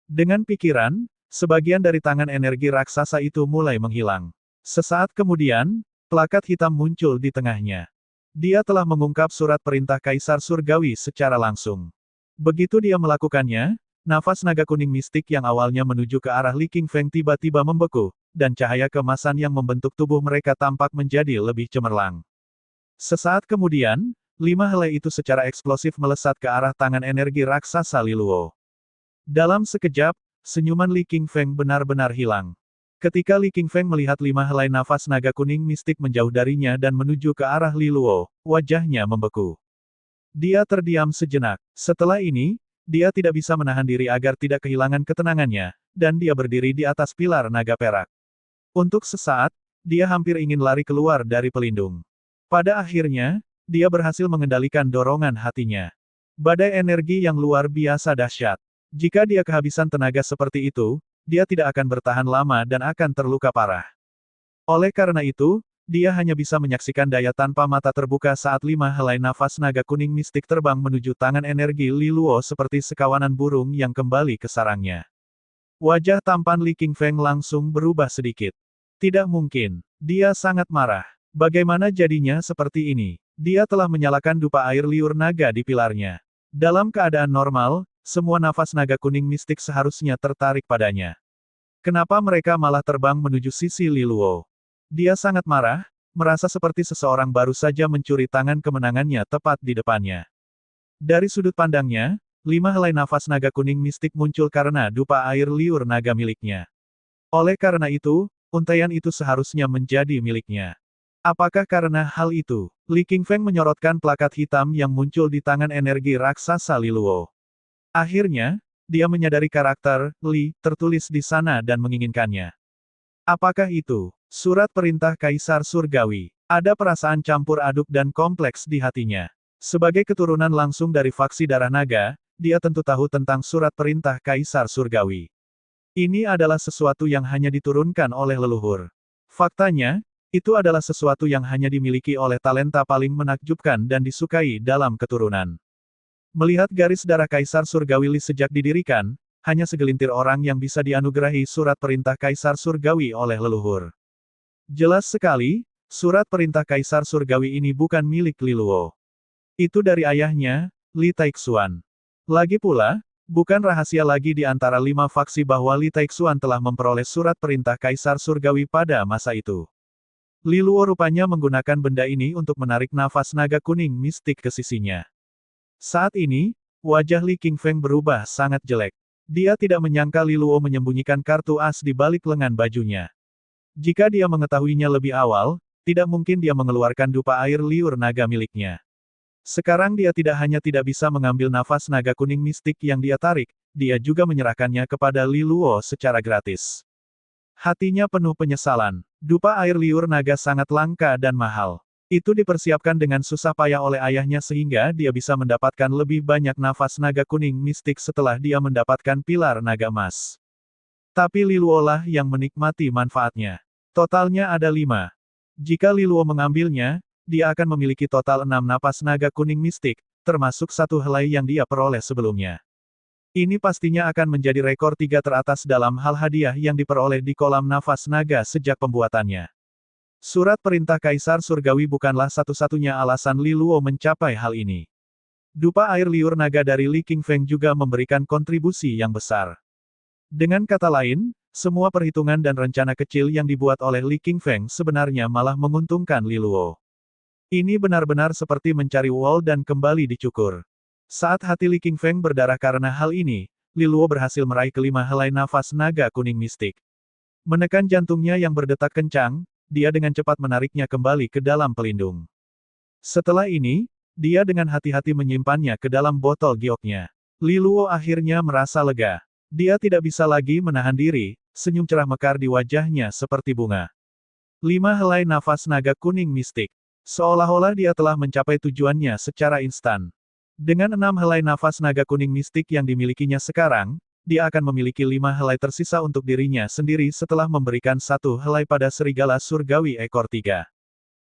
A: Dengan pikiran, sebagian dari tangan energi raksasa itu mulai menghilang. Sesaat kemudian, plakat hitam muncul di tengahnya. Dia telah mengungkap surat perintah Kaisar Surgawi secara langsung. Begitu dia melakukannya, nafas naga kuning mistik yang awalnya menuju ke arah Li Qingfeng tiba-tiba membeku, dan cahaya keemasan yang membentuk tubuh mereka tampak menjadi lebih cemerlang. Sesaat kemudian, 5 helai itu secara eksplosif melesat ke arah tangan energi raksasa Li Luo. Dalam sekejap, senyuman Li Qingfeng benar-benar hilang. Ketika Li Qingfeng melihat 5 helai nafas naga kuning mistik menjauh darinya dan menuju ke arah Li Luo, wajahnya membeku. Dia terdiam sejenak. Setelah ini, dia tidak bisa menahan diri agar tidak kehilangan ketenangannya, dan dia berdiri di atas pilar naga perak. Untuk sesaat, dia hampir ingin lari keluar dari pelindung. Pada akhirnya, dia berhasil mengendalikan dorongan hatinya. Badai energi yang luar biasa dahsyat. Jika dia kehabisan tenaga seperti itu, dia tidak akan bertahan lama dan akan terluka parah. Oleh karena itu, dia hanya bisa menyaksikan daya tanpa mata terbuka saat 5 helai nafas naga kuning mistik terbang menuju tangan energi Li Luo seperti sekawanan burung yang kembali ke sarangnya. Wajah tampan Li Qingfeng langsung berubah sedikit. Tidak mungkin. Dia sangat marah. Bagaimana jadinya seperti ini? Dia telah menyalakan dupa air liur naga di pilarnya. Dalam keadaan normal, semua nafas naga kuning mistik seharusnya tertarik padanya. Kenapa mereka malah terbang menuju sisi Li Luo? Dia sangat marah, merasa seperti seseorang baru saja mencuri tangan kemenangannya tepat di depannya. Dari sudut pandangnya, 5 helai nafas naga kuning mistik muncul karena dupa air liur naga miliknya. Oleh karena itu, untaian itu seharusnya menjadi miliknya. Apakah karena hal itu, Li Qingfeng menyorotkan plakat hitam yang muncul di tangan energi raksasa Li Luo. Akhirnya, dia menyadari karakter Li tertulis di sana dan menginginkannya. Apakah itu surat perintah Kaisar Surgawi? Ada perasaan campur aduk dan kompleks di hatinya. Sebagai keturunan langsung dari faksi darah naga, dia tentu tahu tentang surat perintah Kaisar Surgawi. Ini adalah sesuatu yang hanya diturunkan oleh leluhur. Faktanya, itu adalah sesuatu yang hanya dimiliki oleh talenta paling menakjubkan dan disukai dalam keturunan. Melihat garis darah Kaisar Surgawi Li sejak didirikan, hanya segelintir orang yang bisa dianugerahi surat perintah Kaisar Surgawi oleh leluhur. Jelas sekali, Surat perintah Kaisar Surgawi ini bukan milik Li Luo. Itu dari ayahnya, Li Taixuan. Lagi pula, bukan rahasia lagi di antara 5 faksi bahwa Li Taixuan telah memperoleh surat perintah Kaisar Surgawi pada masa itu. Li Luo rupanya menggunakan benda ini untuk menarik nafas naga kuning mistik ke sisinya. Saat ini, wajah Li Qingfeng berubah sangat jelek. Dia tidak menyangka Li Luo menyembunyikan kartu as di balik lengan bajunya. Jika dia mengetahuinya lebih awal, tidak mungkin dia mengeluarkan dupa air liur naga miliknya. Sekarang dia tidak hanya tidak bisa mengambil nafas naga kuning mistik yang dia tarik, dia juga menyerahkannya kepada Li Luo secara gratis. Hatinya penuh penyesalan. Dupa air liur naga sangat langka dan mahal. Itu dipersiapkan dengan susah payah oleh ayahnya sehingga dia bisa mendapatkan lebih banyak nafas naga kuning mistik setelah dia mendapatkan pilar naga emas. Tapi Li Luo lah yang menikmati manfaatnya. Totalnya ada 5. Jika Li Luo mengambilnya, dia akan memiliki total 6 napas naga kuning mistik, termasuk 1 helai yang dia peroleh sebelumnya. Ini pastinya akan menjadi rekor 3 teratas dalam hal hadiah yang diperoleh di kolam nafas naga sejak pembuatannya. Surat perintah Kaisar Surgawi bukanlah satu-satunya alasan Li Luo mencapai hal ini. Dupa air liur naga dari Li Qingfeng juga memberikan kontribusi yang besar. Dengan kata lain, semua perhitungan dan rencana kecil yang dibuat oleh Li Qingfeng sebenarnya malah menguntungkan Li Luo. Ini benar-benar seperti mencari wol dan kembali dicukur. Saat hati Li Qingfeng berdarah karena hal ini, Li Luo berhasil meraih kelima helai nafas naga kuning mistik. Menekan jantungnya yang berdetak kencang, dia dengan cepat menariknya kembali ke dalam pelindung. Setelah ini, dia dengan hati-hati menyimpannya ke dalam botol gioknya. Li Luo akhirnya merasa lega. Dia tidak bisa lagi menahan diri, senyum cerah mekar di wajahnya seperti bunga. 5 helai nafas naga kuning mistik. Seolah-olah dia telah mencapai tujuannya secara instan. Dengan 6 helai nafas naga kuning mistik yang dimilikinya sekarang, dia akan memiliki 5 helai tersisa untuk dirinya sendiri setelah memberikan 1 helai pada serigala surgawi ekor 3.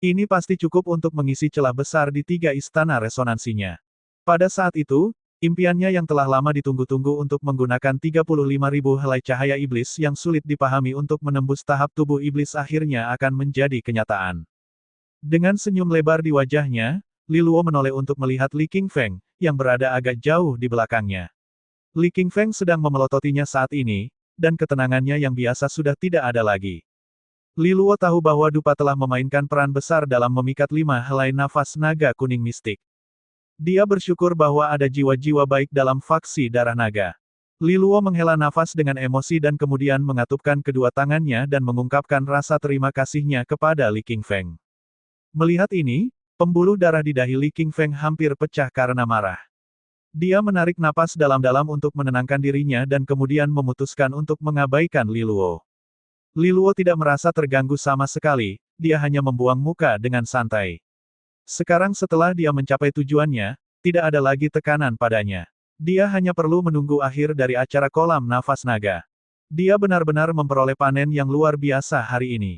A: Ini pasti cukup untuk mengisi celah besar di 3 istana resonansinya. Pada saat itu, impiannya yang telah lama ditunggu-tunggu untuk menggunakan 35.000 helai cahaya iblis yang sulit dipahami untuk menembus tahap tubuh iblis akhirnya akan menjadi kenyataan. Dengan senyum lebar di wajahnya, Li Luo menoleh untuk melihat Li Qingfeng, yang berada agak jauh di belakangnya. Li Qingfeng sedang memelototinya saat ini, dan ketenangannya yang biasa sudah tidak ada lagi. Li Luo tahu bahwa dupa telah memainkan peran besar dalam memikat 5 helai nafas naga kuning mistik. Dia bersyukur bahwa ada jiwa-jiwa baik dalam faksi darah naga. Li Luo menghela nafas dengan emosi dan kemudian mengatupkan kedua tangannya dan mengungkapkan rasa terima kasihnya kepada Li Qingfeng. Melihat ini, pembuluh darah di dahi Li Qingfeng hampir pecah karena marah. Dia menarik napas dalam-dalam untuk menenangkan dirinya dan kemudian memutuskan untuk mengabaikan Li Luo. Li Luo tidak merasa terganggu sama sekali, dia hanya membuang muka dengan santai. Sekarang setelah dia mencapai tujuannya, tidak ada lagi tekanan padanya. Dia hanya perlu menunggu akhir dari acara kolam nafas naga. Dia benar-benar memperoleh panen yang luar biasa hari ini.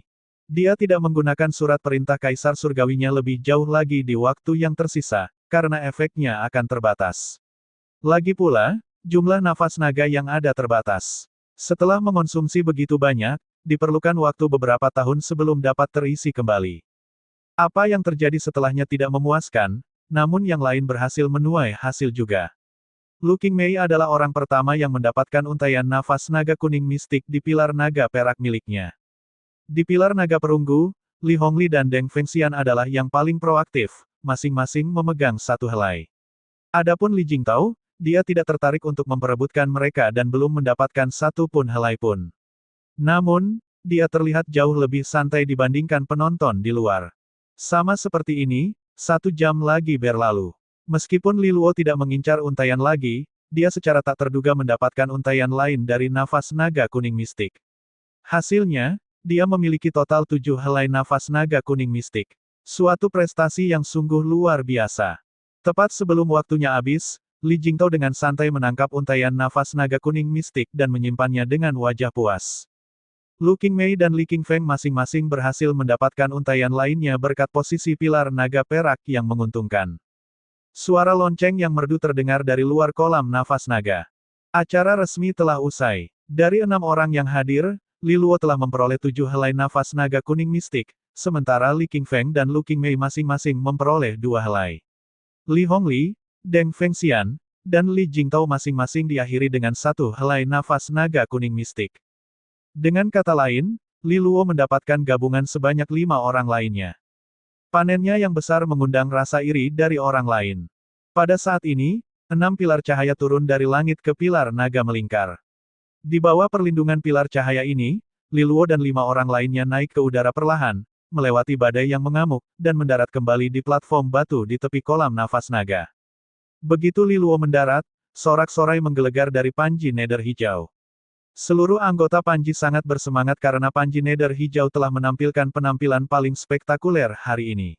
A: Dia tidak menggunakan surat perintah Kaisar Surgawinya lebih jauh lagi di waktu yang tersisa, karena efeknya akan terbatas. Lagi pula, jumlah nafas naga yang ada terbatas. Setelah mengonsumsi begitu banyak, diperlukan waktu beberapa tahun sebelum dapat terisi kembali. Apa yang terjadi setelahnya tidak memuaskan, namun yang lain berhasil menuai hasil juga. Lu Qingmei adalah orang pertama yang mendapatkan untaian nafas naga kuning mistik di pilar naga perak miliknya. Di pilar naga perunggu, Li Hongli dan Deng Fengxian adalah yang paling proaktif, masing-masing memegang 1 helai. Adapun Li Jingtao, dia tidak tertarik untuk memperebutkan mereka dan belum mendapatkan 1 pun helai pun. Namun, dia terlihat jauh lebih santai dibandingkan penonton di luar. Sama seperti ini, 1 jam lagi berlalu. Meskipun Li Luo tidak mengincar untaian lagi, dia secara tak terduga mendapatkan untaian lain dari nafas naga kuning mistik. Hasilnya, dia memiliki total 7 helai nafas naga kuning mistik. Suatu prestasi yang sungguh luar biasa. Tepat sebelum waktunya habis, Li Jingtao dengan santai menangkap untaian nafas naga kuning mistik dan menyimpannya dengan wajah puas. Lu Qingmei dan Li Qingfeng masing-masing berhasil mendapatkan untaian lainnya berkat posisi pilar naga perak yang menguntungkan. Suara lonceng yang merdu terdengar dari luar kolam nafas naga. Acara resmi telah usai. Dari 6 orang yang hadir, Li Luo telah memperoleh 7 helai nafas naga kuning mistik, sementara Li Qingfeng dan Lu Qingmei masing-masing memperoleh 2 helai. Li Hongli, Deng Fengxian, dan Li Jingtao masing-masing diakhiri dengan 1 helai nafas naga kuning mistik. Dengan kata lain, Li Luo mendapatkan gabungan sebanyak 5 orang lainnya. Panennya yang besar mengundang rasa iri dari orang lain. Pada saat ini, 6 pilar cahaya turun dari langit ke pilar naga melingkar. Di bawah perlindungan pilar cahaya ini, Li Luo dan 5 orang lainnya naik ke udara perlahan, melewati badai yang mengamuk, dan mendarat kembali di platform batu di tepi kolam nafas naga. Begitu Li Luo mendarat, sorak-sorai menggelegar dari Panji Nether Hijau. Seluruh anggota Panji sangat bersemangat karena Panji Nether Hijau telah menampilkan penampilan paling spektakuler hari ini.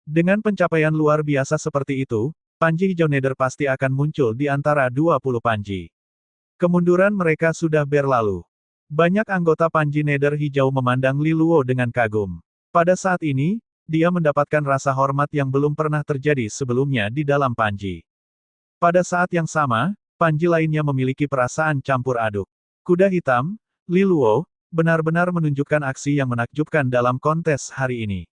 A: Dengan pencapaian luar biasa seperti itu, Panji Hijau Nether pasti akan muncul di antara 20 Panji. Kemunduran mereka sudah berlalu. Banyak anggota Panji Nether Hijau memandang Li Luo dengan kagum. Pada saat ini, dia mendapatkan rasa hormat yang belum pernah terjadi sebelumnya di dalam Panji. Pada saat yang sama, Panji lainnya memiliki perasaan campur aduk. Kuda hitam, Li Luo, benar-benar menunjukkan aksi yang menakjubkan dalam kontes hari ini.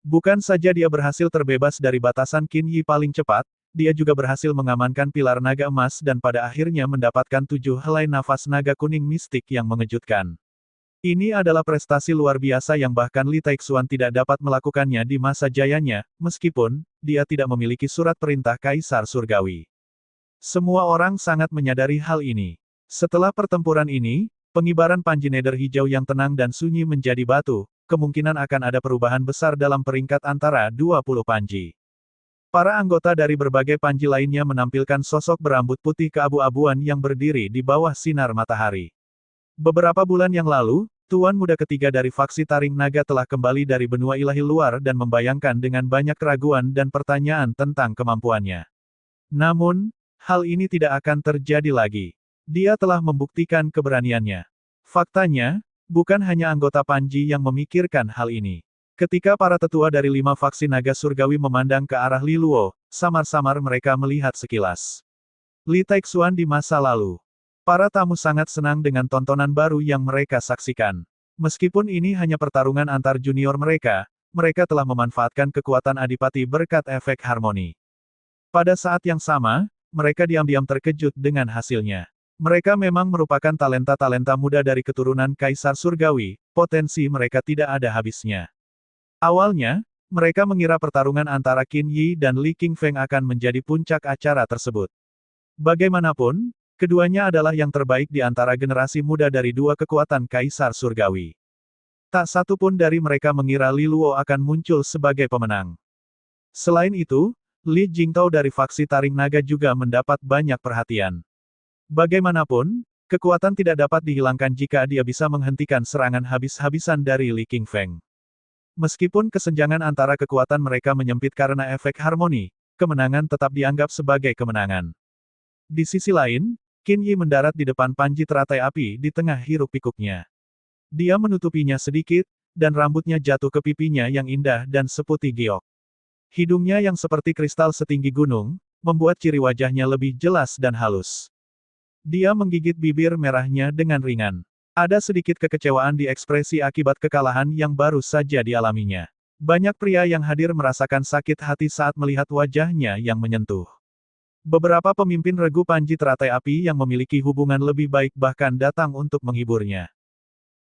A: Bukan saja dia berhasil terbebas dari batasan Qin Yi paling cepat, dia juga berhasil mengamankan pilar naga emas dan pada akhirnya mendapatkan 7 helai nafas naga kuning mistik yang mengejutkan. Ini adalah prestasi luar biasa yang bahkan Li Taixuan tidak dapat melakukannya di masa jayanya, meskipun dia tidak memiliki surat perintah Kaisar Surgawi. Semua orang sangat menyadari hal ini. Setelah pertempuran ini, pengibaran Panji Nether Hijau yang tenang dan sunyi menjadi batu, kemungkinan akan ada perubahan besar dalam peringkat antara 20 Panji. Para anggota dari berbagai Panji lainnya menampilkan sosok berambut putih keabu-abuan yang berdiri di bawah sinar matahari. Beberapa bulan yang lalu, Tuan Muda ketiga dari faksi Taring Naga telah kembali dari benua ilahi luar dan membayangkan dengan banyak keraguan dan pertanyaan tentang kemampuannya. Namun, hal ini tidak akan terjadi lagi. Dia telah membuktikan keberaniannya. Faktanya, bukan hanya anggota Panji yang memikirkan hal ini. Ketika para tetua dari 5 faksi naga surgawi memandang ke arah Li Luo, samar-samar mereka melihat sekilas Li Taixuan di masa lalu. Para tamu sangat senang dengan tontonan baru yang mereka saksikan. Meskipun ini hanya pertarungan antar junior mereka, mereka telah memanfaatkan kekuatan adipati berkat efek harmoni. Pada saat yang sama, mereka diam-diam terkejut dengan hasilnya. Mereka memang merupakan talenta-talenta muda dari keturunan Kaisar Surgawi, potensi mereka tidak ada habisnya. Awalnya, mereka mengira pertarungan antara Qin Yi dan Li Qingfeng akan menjadi puncak acara tersebut. Bagaimanapun, keduanya adalah yang terbaik di antara generasi muda dari 2 kekuatan Kaisar Surgawi. Tak satu pun dari mereka mengira Li Luo akan muncul sebagai pemenang. Selain itu, Li Jingtao dari faksi Taring Naga juga mendapat banyak perhatian. Bagaimanapun, kekuatan tidak dapat dihilangkan jika dia bisa menghentikan serangan habis-habisan dari Li Qingfeng. Meskipun kesenjangan antara kekuatan mereka menyempit karena efek harmoni, kemenangan tetap dianggap sebagai kemenangan. Di sisi lain, Qin Yi mendarat di depan Panji teratai api di tengah hiruk-pikuknya. Dia menutupinya sedikit, dan rambutnya jatuh ke pipinya yang indah dan seputih giok. Hidungnya yang seperti kristal setinggi gunung, membuat ciri wajahnya lebih jelas dan halus. Dia menggigit bibir merahnya dengan ringan. Ada sedikit kekecewaan di ekspresi akibat kekalahan yang baru saja dialaminya. Banyak pria yang hadir merasakan sakit hati saat melihat wajahnya yang menyentuh. Beberapa pemimpin regu Panji teratai api yang memiliki hubungan lebih baik bahkan datang untuk menghiburnya.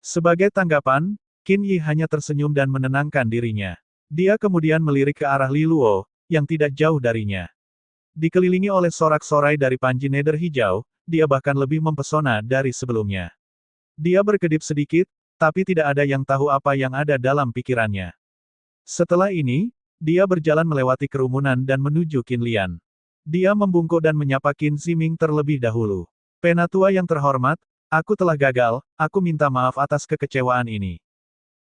A: Sebagai tanggapan, Qin Yi hanya tersenyum dan menenangkan dirinya. Dia kemudian melirik ke arah Li Luo, yang tidak jauh darinya. Dikelilingi oleh sorak-sorai dari Panji Nether Hijau, dia bahkan lebih mempesona dari sebelumnya. Dia berkedip sedikit, tapi tidak ada yang tahu apa yang ada dalam pikirannya. Setelah ini, dia berjalan melewati kerumunan dan menuju Qin Lian. Dia membungkuk dan menyapa Qin Ziming terlebih dahulu. Penatua yang terhormat, aku telah gagal, aku minta maaf atas kekecewaan ini.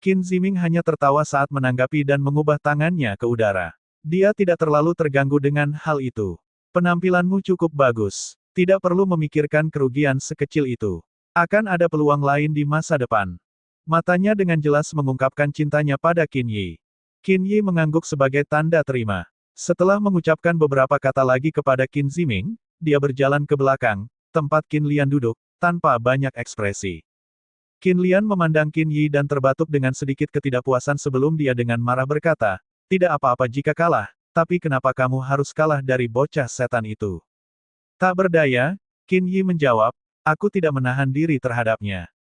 A: Qin Ziming hanya tertawa saat menanggapi dan mengubah tangannya ke udara. Dia tidak terlalu terganggu dengan hal itu. Penampilanmu cukup bagus. Tidak perlu memikirkan kerugian sekecil itu. Akan ada peluang lain di masa depan. Matanya dengan jelas mengungkapkan cintanya pada Qin Yi. Qin Yi mengangguk sebagai tanda terima. Setelah mengucapkan beberapa kata lagi kepada Qin Ziming, dia berjalan ke belakang, tempat Qin Lian duduk, tanpa banyak ekspresi. Qin Lian memandang Qin Yi dan terbatuk dengan sedikit ketidakpuasan sebelum dia dengan marah berkata, tidak apa-apa jika kalah, tapi kenapa kamu harus kalah dari bocah setan itu? Tak berdaya, Qin Yi menjawab, aku tidak menahan diri terhadapnya.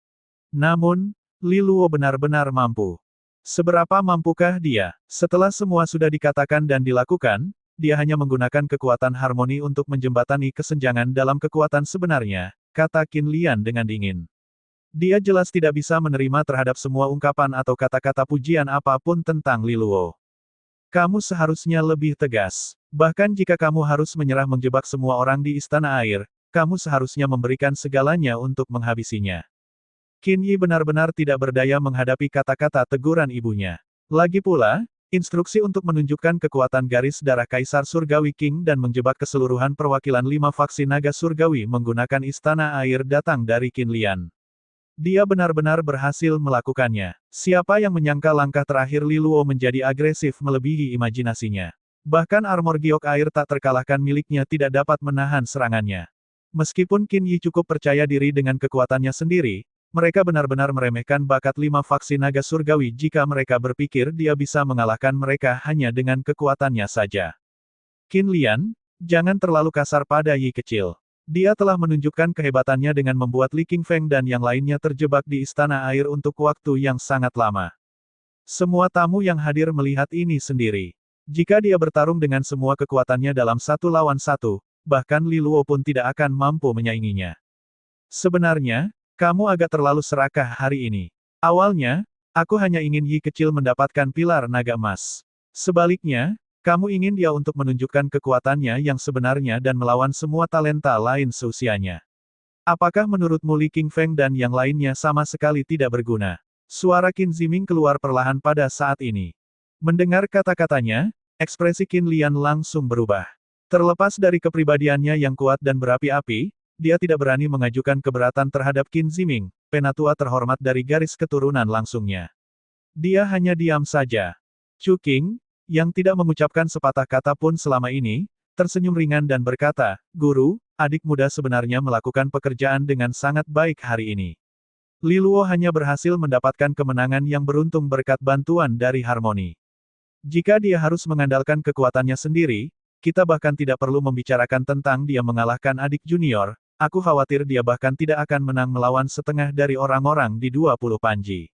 A: Namun, Li Luo benar-benar mampu. Seberapa mampukah dia? Setelah semua sudah dikatakan dan dilakukan, dia hanya menggunakan kekuatan harmoni untuk menjembatani kesenjangan dalam kekuatan sebenarnya, kata Qin Lian dengan dingin. Dia jelas tidak bisa menerima terhadap semua ungkapan atau kata-kata pujian apapun tentang Li Luo. Kamu seharusnya lebih tegas. Bahkan jika kamu harus menyerah menjebak semua orang di istana air, kamu seharusnya memberikan segalanya untuk menghabisinya. Qin Yi benar-benar tidak berdaya menghadapi kata-kata teguran ibunya. Lagi pula, instruksi untuk menunjukkan kekuatan garis darah Kaisar Surgawi King dan menjebak keseluruhan perwakilan 5 faksi naga surgawi menggunakan istana air datang dari Qin Lian. Dia benar-benar berhasil melakukannya. Siapa yang menyangka langkah terakhir Li Luo menjadi agresif melebihi imajinasinya. Bahkan armor giok air tak terkalahkan miliknya tidak dapat menahan serangannya. Meskipun Qin Yi cukup percaya diri dengan kekuatannya sendiri, mereka benar-benar meremehkan bakat 5 faksi naga surgawi jika mereka berpikir dia bisa mengalahkan mereka hanya dengan kekuatannya saja. Qin Lian, jangan terlalu kasar pada Yi kecil. Dia telah menunjukkan kehebatannya dengan membuat Li Qingfeng dan yang lainnya terjebak di istana air untuk waktu yang sangat lama. Semua tamu yang hadir melihat ini sendiri. Jika dia bertarung dengan semua kekuatannya dalam 1 lawan 1, bahkan Li Luo pun tidak akan mampu menyainginya. Sebenarnya, kamu agak terlalu serakah hari ini. Awalnya, aku hanya ingin Yi kecil mendapatkan pilar naga emas. Sebaliknya, kamu ingin dia untuk menunjukkan kekuatannya yang sebenarnya dan melawan semua talenta lain seusianya. Apakah menurutmu Li Qingfeng dan yang lainnya sama sekali tidak berguna? Suara Qin Ziming keluar perlahan pada saat ini. Mendengar kata-katanya, ekspresi Qin Lian langsung berubah. Terlepas dari kepribadiannya yang kuat dan berapi-api, dia tidak berani mengajukan keberatan terhadap Qin Ziming, penatua terhormat dari garis keturunan langsungnya. Dia hanya diam saja. Chu Qing, yang tidak mengucapkan sepatah kata pun selama ini, tersenyum ringan dan berkata, Guru, adik muda sebenarnya melakukan pekerjaan dengan sangat baik hari ini. Li Luo hanya berhasil mendapatkan kemenangan yang beruntung berkat bantuan dari harmoni. Jika dia harus mengandalkan kekuatannya sendiri, kita bahkan tidak perlu membicarakan tentang dia mengalahkan adik junior. Aku khawatir dia bahkan tidak akan menang melawan setengah dari orang-orang di 20 panji.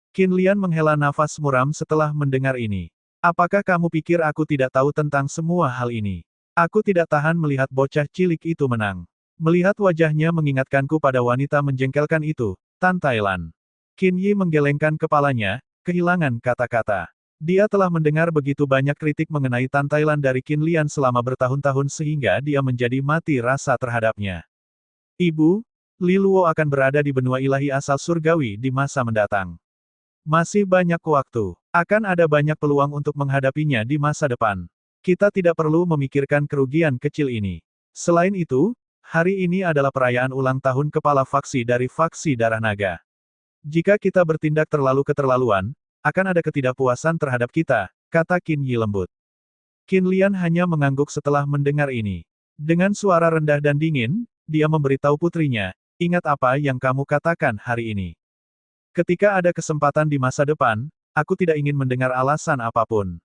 A: Qin Lian menghela nafas muram setelah mendengar ini. Apakah kamu pikir aku tidak tahu tentang semua hal ini? Aku tidak tahan melihat bocah cilik itu menang. Melihat wajahnya mengingatkanku pada wanita menjengkelkan itu, Tan Thailand. Qin Yi menggelengkan kepalanya, kehilangan kata-kata. Dia telah mendengar begitu banyak kritik mengenai Tan Thailand dari Qin Lian selama bertahun-tahun sehingga dia menjadi mati rasa terhadapnya. Ibu, Li Luo akan berada di benua ilahi asal surgawi di masa mendatang. Masih banyak waktu. Akan ada banyak peluang untuk menghadapinya di masa depan. Kita tidak perlu memikirkan kerugian kecil ini. Selain itu, hari ini adalah perayaan ulang tahun kepala faksi dari faksi Darah Naga. Jika kita bertindak terlalu keterlaluan, akan ada ketidakpuasan terhadap kita, kata Qin Yi lembut. Qin Lian hanya mengangguk setelah mendengar ini. Dengan suara rendah dan dingin, dia memberitahu putrinya, ingat apa yang kamu katakan hari ini. Ketika ada kesempatan di masa depan, aku tidak ingin mendengar alasan apapun.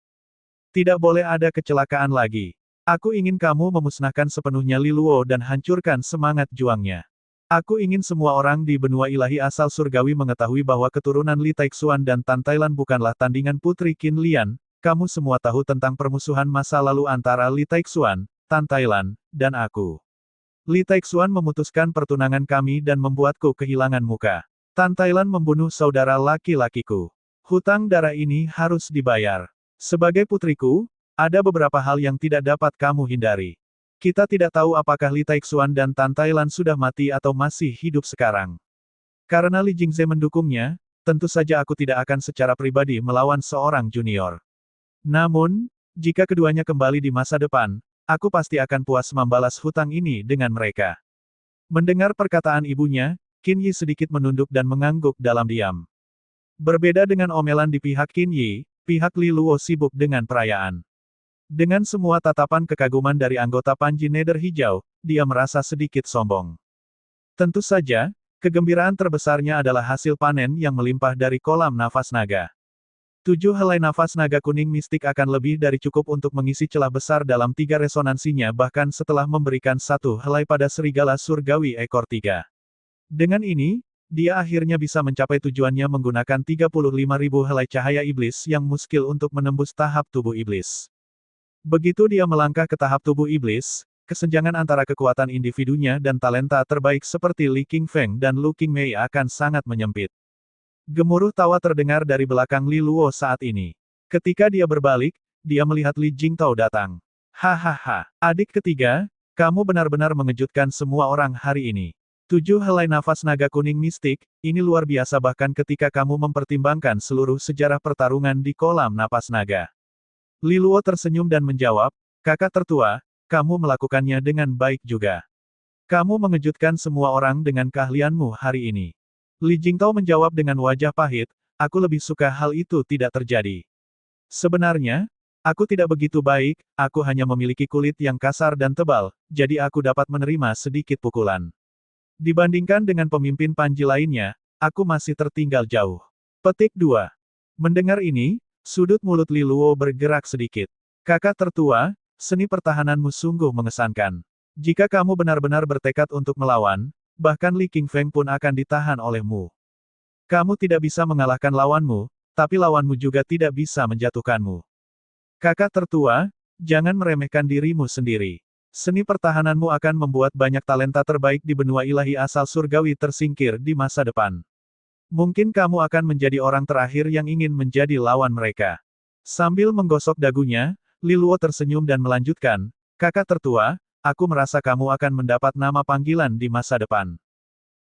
A: Tidak boleh ada kecelakaan lagi. Aku ingin kamu memusnahkan sepenuhnya Li Luo dan hancurkan semangat juangnya. Aku ingin semua orang di benua ilahi asal surgawi mengetahui bahwa keturunan Li Taixuan dan Tan Thailand bukanlah tandingan putri Qin Lian. Kamu semua tahu tentang permusuhan masa lalu antara Li Taixuan, Tan Thailand, dan aku. Li Taixuan memutuskan pertunangan kami dan membuatku kehilangan muka. Tan Thailand membunuh saudara laki-lakiku. Hutang darah ini harus dibayar. Sebagai putriku, ada beberapa hal yang tidak dapat kamu hindari. Kita tidak tahu apakah Li Taixuan dan Tan Thailand sudah mati atau masih hidup sekarang. Karena Li Jingze mendukungnya, tentu saja aku tidak akan secara pribadi melawan seorang junior. Namun, jika keduanya kembali di masa depan, aku pasti akan puas membalas hutang ini dengan mereka. Mendengar perkataan ibunya, Qin Yi sedikit menunduk dan mengangguk dalam diam. Berbeda dengan omelan di pihak Qin Yi, pihak Li Luo sibuk dengan perayaan. Dengan semua tatapan kekaguman dari anggota Panji Nether Hijau, dia merasa sedikit sombong. Tentu saja, Kegembiraan terbesarnya adalah hasil panen yang melimpah dari kolam nafas naga. 7 helai nafas naga kuning mistik akan lebih dari cukup untuk mengisi celah besar dalam 3 resonansinya bahkan setelah memberikan 1 helai pada serigala surgawi ekor 3. Dengan ini, dia akhirnya bisa mencapai tujuannya menggunakan 35.000 helai cahaya iblis yang muskil untuk menembus tahap tubuh iblis. Begitu dia melangkah ke tahap tubuh iblis, kesenjangan antara kekuatan individunya dan talenta terbaik seperti Li Qingfeng dan Lu Qingmei akan sangat menyempit. Gemuruh tawa terdengar dari belakang Li Luo saat ini. Ketika dia berbalik, dia melihat Li Jingtao datang. Hahaha, adik ketiga, kamu benar-benar mengejutkan semua orang hari ini. 7 helai nafas naga kuning mistik, ini luar biasa bahkan ketika kamu mempertimbangkan seluruh sejarah pertarungan di kolam napas naga. Li Luo tersenyum dan menjawab, kakak tertua, kamu melakukannya dengan baik juga. Kamu mengejutkan semua orang dengan keahlianmu hari ini. Li Jingtao menjawab dengan wajah pahit, aku lebih suka hal itu tidak terjadi. Sebenarnya, aku tidak begitu baik, aku hanya memiliki kulit yang kasar dan tebal, jadi aku dapat menerima sedikit pukulan. Dibandingkan dengan pemimpin Panji lainnya, aku masih tertinggal jauh. Petik 2. Mendengar ini, sudut mulut Li Luo bergerak sedikit. Kakak tertua, seni pertahananmu sungguh mengesankan. Jika kamu benar-benar bertekad untuk melawan, bahkan Li Qingfeng pun akan ditahan olehmu. Kamu tidak bisa mengalahkan lawanmu, tapi lawanmu juga tidak bisa menjatuhkanmu. Kakak tertua, jangan meremehkan dirimu sendiri. Seni pertahananmu akan membuat banyak talenta terbaik di benua ilahi asal surgawi tersingkir di masa depan. Mungkin kamu akan menjadi orang terakhir yang ingin menjadi lawan mereka. Sambil menggosok dagunya, Li Luo tersenyum dan melanjutkan, kakak tertua, aku merasa kamu akan mendapat nama panggilan di masa depan.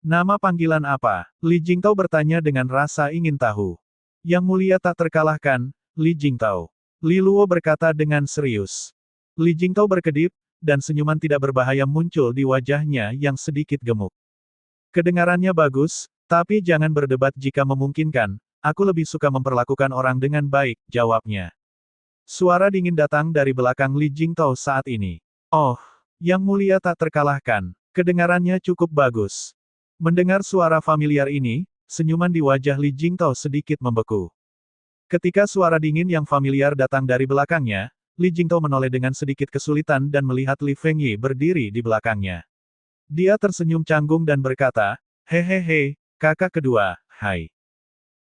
A: Nama panggilan apa? Li Jingtao bertanya dengan rasa ingin tahu. Yang mulia tak terkalahkan, Li Jingtao. Li Luo berkata dengan serius. Li Jingtao berkedip, dan senyuman tidak berbahaya muncul di wajahnya yang sedikit gemuk. Kedengarannya bagus, tapi jangan berdebat jika memungkinkan, aku lebih suka memperlakukan orang dengan baik, jawabnya. Suara dingin datang dari belakang Li Jingtao saat ini. Oh, yang mulia tak terkalahkan, kedengarannya cukup bagus. Mendengar suara familiar ini, senyuman di wajah Li Jingtao sedikit membeku. Ketika suara dingin yang familiar datang dari belakangnya, Li Jingtao menoleh dengan sedikit kesulitan dan melihat Li Fengyi berdiri di belakangnya. Dia tersenyum canggung dan berkata, hehehe, kakak kedua, hai.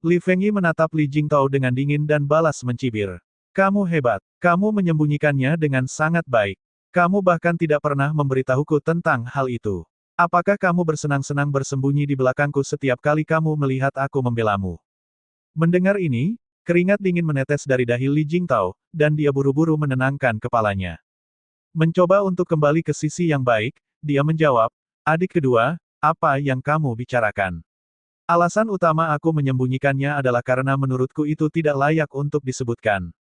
A: Li Fengyi menatap Li Jingtao dengan dingin dan balas mencibir. Kamu hebat, kamu menyembunyikannya dengan sangat baik. Kamu bahkan tidak pernah memberitahuku tentang hal itu. Apakah kamu bersenang-senang bersembunyi di belakangku setiap kali kamu melihat aku membelamu? Mendengar ini, keringat dingin menetes dari dahi Li Jingtao, dan dia buru-buru menenangkan kepalanya. Mencoba untuk kembali ke sisi yang baik, dia menjawab, adik kedua, apa yang kamu bicarakan? Alasan utama aku menyembunyikannya adalah karena menurutku itu tidak layak untuk disebutkan.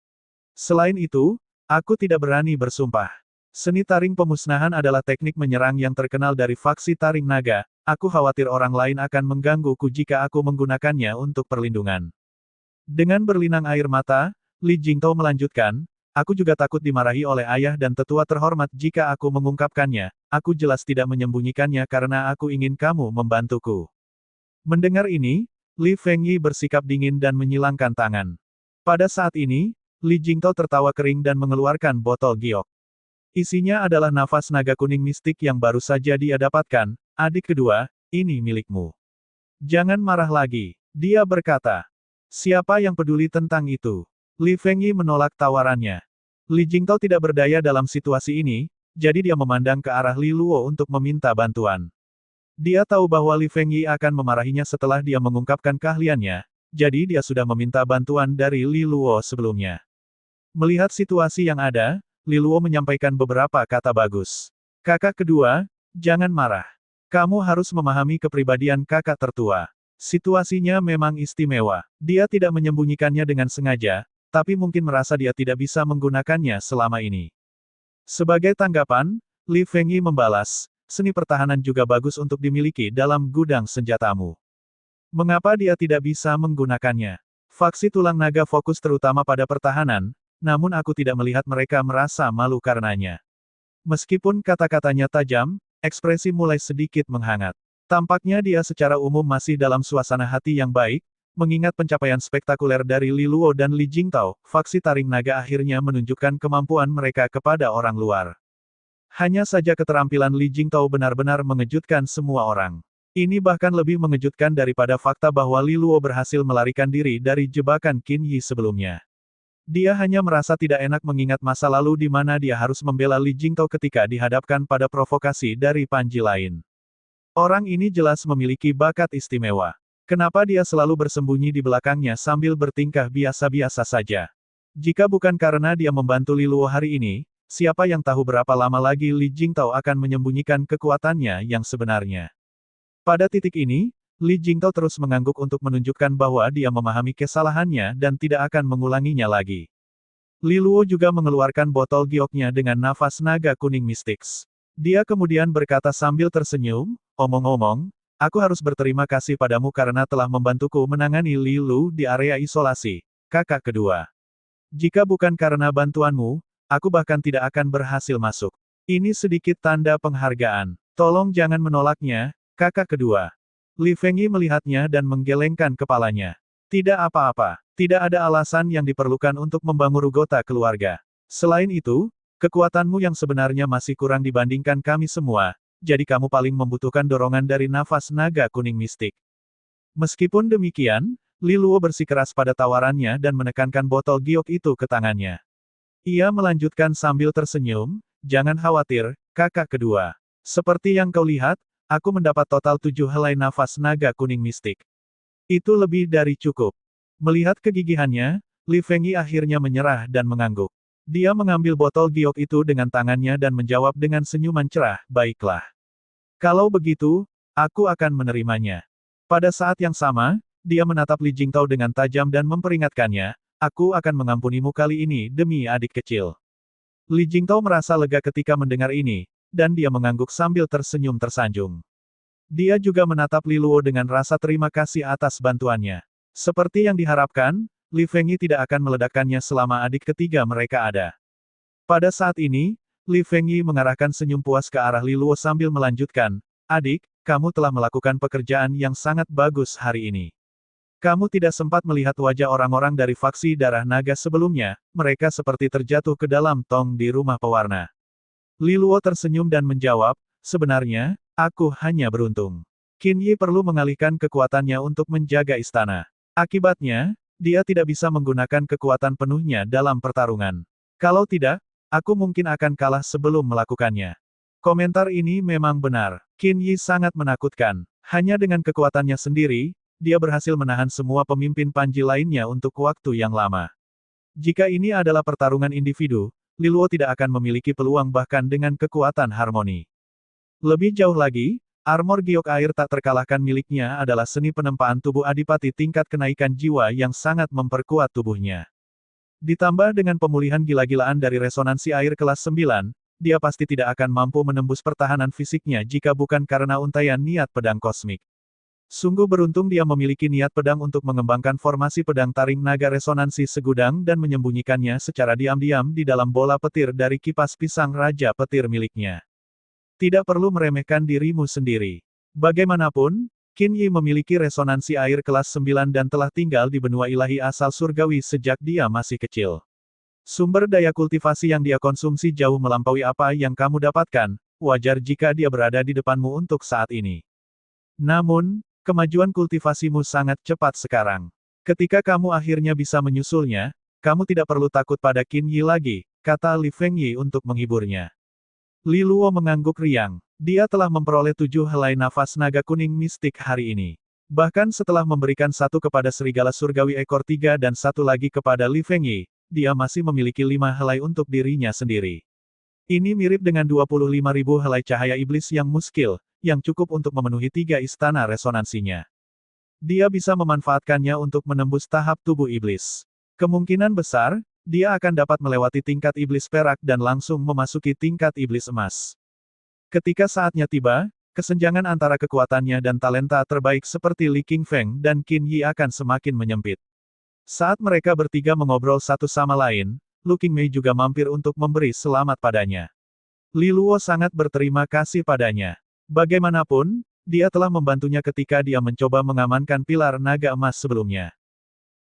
A: Selain itu, aku tidak berani bersumpah. Seni taring pemusnahan adalah teknik menyerang yang terkenal dari faksi taring naga, aku khawatir orang lain akan menggangguku jika aku menggunakannya untuk perlindungan. Dengan berlinang air mata, Li Jingtao melanjutkan, aku juga takut dimarahi oleh ayah dan tetua terhormat jika aku mengungkapkannya, aku jelas tidak menyembunyikannya karena aku ingin kamu membantuku. Mendengar ini, Li Fengyi bersikap dingin dan menyilangkan tangan. Pada saat ini, Li Jingtao tertawa kering dan mengeluarkan botol giok. Isinya adalah nafas naga kuning mistik yang baru saja dia dapatkan, adik kedua, ini milikmu. Jangan marah lagi, dia berkata. Siapa yang peduli tentang itu? Li Fengyi menolak tawarannya. Li Jingtao tidak berdaya dalam situasi ini, jadi dia memandang ke arah Li Luo untuk meminta bantuan. Dia tahu bahwa Li Fengyi akan memarahinya setelah dia mengungkapkan keahliannya, jadi dia sudah meminta bantuan dari Li Luo sebelumnya. Melihat situasi yang ada, Li Luo menyampaikan beberapa kata bagus. Kakak kedua, jangan marah. Kamu harus memahami kepribadian kakak tertua. Situasinya memang istimewa. Dia tidak menyembunyikannya dengan sengaja, tapi mungkin merasa dia tidak bisa menggunakannya selama ini. Sebagai tanggapan, Li Fengyi membalas, seni pertahanan juga bagus untuk dimiliki dalam gudang senjatamu. Mengapa dia tidak bisa menggunakannya? Faksi tulang naga fokus terutama pada pertahanan, namun aku tidak melihat mereka merasa malu karenanya. Meskipun kata-katanya tajam, ekspresi mulai sedikit menghangat. Tampaknya dia secara umum masih dalam suasana hati yang baik, mengingat pencapaian spektakuler dari Li Luo dan Li Jingtao, faksi Taring Naga akhirnya menunjukkan kemampuan mereka kepada orang luar. Hanya saja keterampilan Li Jingtao benar-benar mengejutkan semua orang. Ini bahkan lebih mengejutkan daripada fakta bahwa Li Luo berhasil melarikan diri dari jebakan Qin Yi sebelumnya. Dia hanya merasa tidak enak mengingat masa lalu di mana dia harus membela Li Jingtao ketika dihadapkan pada provokasi dari Panji lain. Orang ini jelas memiliki bakat istimewa. Kenapa dia selalu bersembunyi di belakangnya sambil bertingkah biasa-biasa saja? Jika bukan karena dia membantu Li Luo hari ini, siapa yang tahu berapa lama lagi Li Jingtao akan menyembunyikan kekuatannya yang sebenarnya. Pada titik ini, Li Jingtao terus mengangguk untuk menunjukkan bahwa dia memahami kesalahannya dan tidak akan mengulanginya lagi. Li Luo juga mengeluarkan botol gioknya dengan nafas naga kuning Mystics. Dia kemudian berkata sambil tersenyum, omong-omong, aku harus berterima kasih padamu karena telah membantuku menangani Li Lu di area isolasi, kakak kedua. Jika bukan karena bantuanmu, aku bahkan tidak akan berhasil masuk. Ini sedikit tanda penghargaan. Tolong jangan menolaknya, kakak kedua. Li Fengyi melihatnya dan menggelengkan kepalanya. Tidak apa-apa, tidak ada alasan yang diperlukan untuk membangun gota keluarga. Selain itu, kekuatanmu yang sebenarnya masih kurang dibandingkan kami semua, jadi kamu paling membutuhkan dorongan dari nafas naga kuning mistik. Meskipun demikian, Li Luo bersikeras pada tawarannya dan menekankan botol giok itu ke tangannya. Ia melanjutkan sambil tersenyum, jangan khawatir, kakak kedua. Seperti yang kau lihat, aku mendapat total 7 helai nafas naga kuning mistik. Itu lebih dari cukup. Melihat kegigihannya, Li Fengyi akhirnya menyerah dan mengangguk. Dia mengambil botol giok itu dengan tangannya dan menjawab dengan senyuman cerah, baiklah. Kalau begitu, aku akan menerimanya. Pada saat yang sama, dia menatap Li Jingtao dengan tajam dan memperingatkannya, aku akan mengampunimu kali ini demi adik kecil. Li Jingtao merasa lega ketika mendengar ini, dan dia mengangguk sambil tersenyum tersanjung. Dia juga menatap Li Luo dengan rasa terima kasih atas bantuannya. Seperti yang diharapkan, Li Fengyi tidak akan meledakkannya selama adik ketiga mereka ada. Pada saat ini, Li Fengyi mengarahkan senyum puas ke arah Li Luo sambil melanjutkan, adik, kamu telah melakukan pekerjaan yang sangat bagus hari ini. Kamu tidak sempat melihat wajah orang-orang dari faksi darah naga sebelumnya, mereka seperti terjatuh ke dalam tong di rumah pewarna. Li Luo tersenyum dan menjawab, sebenarnya, aku hanya beruntung. Qin Yi perlu mengalihkan kekuatannya untuk menjaga istana. Akibatnya, dia tidak bisa menggunakan kekuatan penuhnya dalam pertarungan. Kalau tidak, aku mungkin akan kalah sebelum melakukannya. Komentar ini memang benar. Qin Yi sangat menakutkan. Hanya dengan kekuatannya sendiri, dia berhasil menahan semua pemimpin Panji lainnya untuk waktu yang lama. Jika ini adalah pertarungan individu, Li Luo tidak akan memiliki peluang bahkan dengan kekuatan harmoni. Lebih jauh lagi, armor giok air tak terkalahkan miliknya adalah seni penempaan tubuh adipati tingkat kenaikan jiwa yang sangat memperkuat tubuhnya. Ditambah dengan pemulihan gila-gilaan dari resonansi air kelas 9, dia pasti tidak akan mampu menembus pertahanan fisiknya jika bukan karena untaian niat pedang kosmik. Sungguh beruntung dia memiliki niat pedang untuk mengembangkan formasi pedang taring naga resonansi segudang dan menyembunyikannya secara diam-diam di dalam bola petir dari kipas pisang raja petir miliknya. Tidak perlu meremehkan dirimu sendiri. Bagaimanapun, Qin Yi memiliki resonansi air kelas 9 dan telah tinggal di benua ilahi asal surgawi sejak dia masih kecil. Sumber daya kultivasi yang dia konsumsi jauh melampaui apa yang kamu dapatkan, wajar jika dia berada di depanmu untuk saat ini. Namun, kemajuan kultivasimu sangat cepat sekarang. Ketika kamu akhirnya bisa menyusulnya, kamu tidak perlu takut pada Qin Yi lagi, kata Li Fengyi untuk menghiburnya. Li Luo mengangguk riang. Dia telah memperoleh 7 helai nafas naga kuning mistik hari ini. Bahkan setelah memberikan satu kepada serigala surgawi ekor 3 dan satu lagi kepada Li Fengyi, dia masih memiliki 5 helai untuk dirinya sendiri. Ini mirip dengan 25.000 helai cahaya iblis yang muskil, yang cukup untuk memenuhi 3 istana resonansinya. Dia bisa memanfaatkannya untuk menembus tahap tubuh iblis. Kemungkinan besar, dia akan dapat melewati tingkat iblis perak dan langsung memasuki tingkat iblis emas. Ketika saatnya tiba, kesenjangan antara kekuatannya dan talenta terbaik seperti Li Qingfeng dan Qin Yi akan semakin menyempit. Saat mereka bertiga mengobrol satu sama lain, Lu Qingmei juga mampir untuk memberi selamat padanya. Li Luo sangat berterima kasih padanya. Bagaimanapun, dia telah membantunya ketika dia mencoba mengamankan pilar naga emas sebelumnya.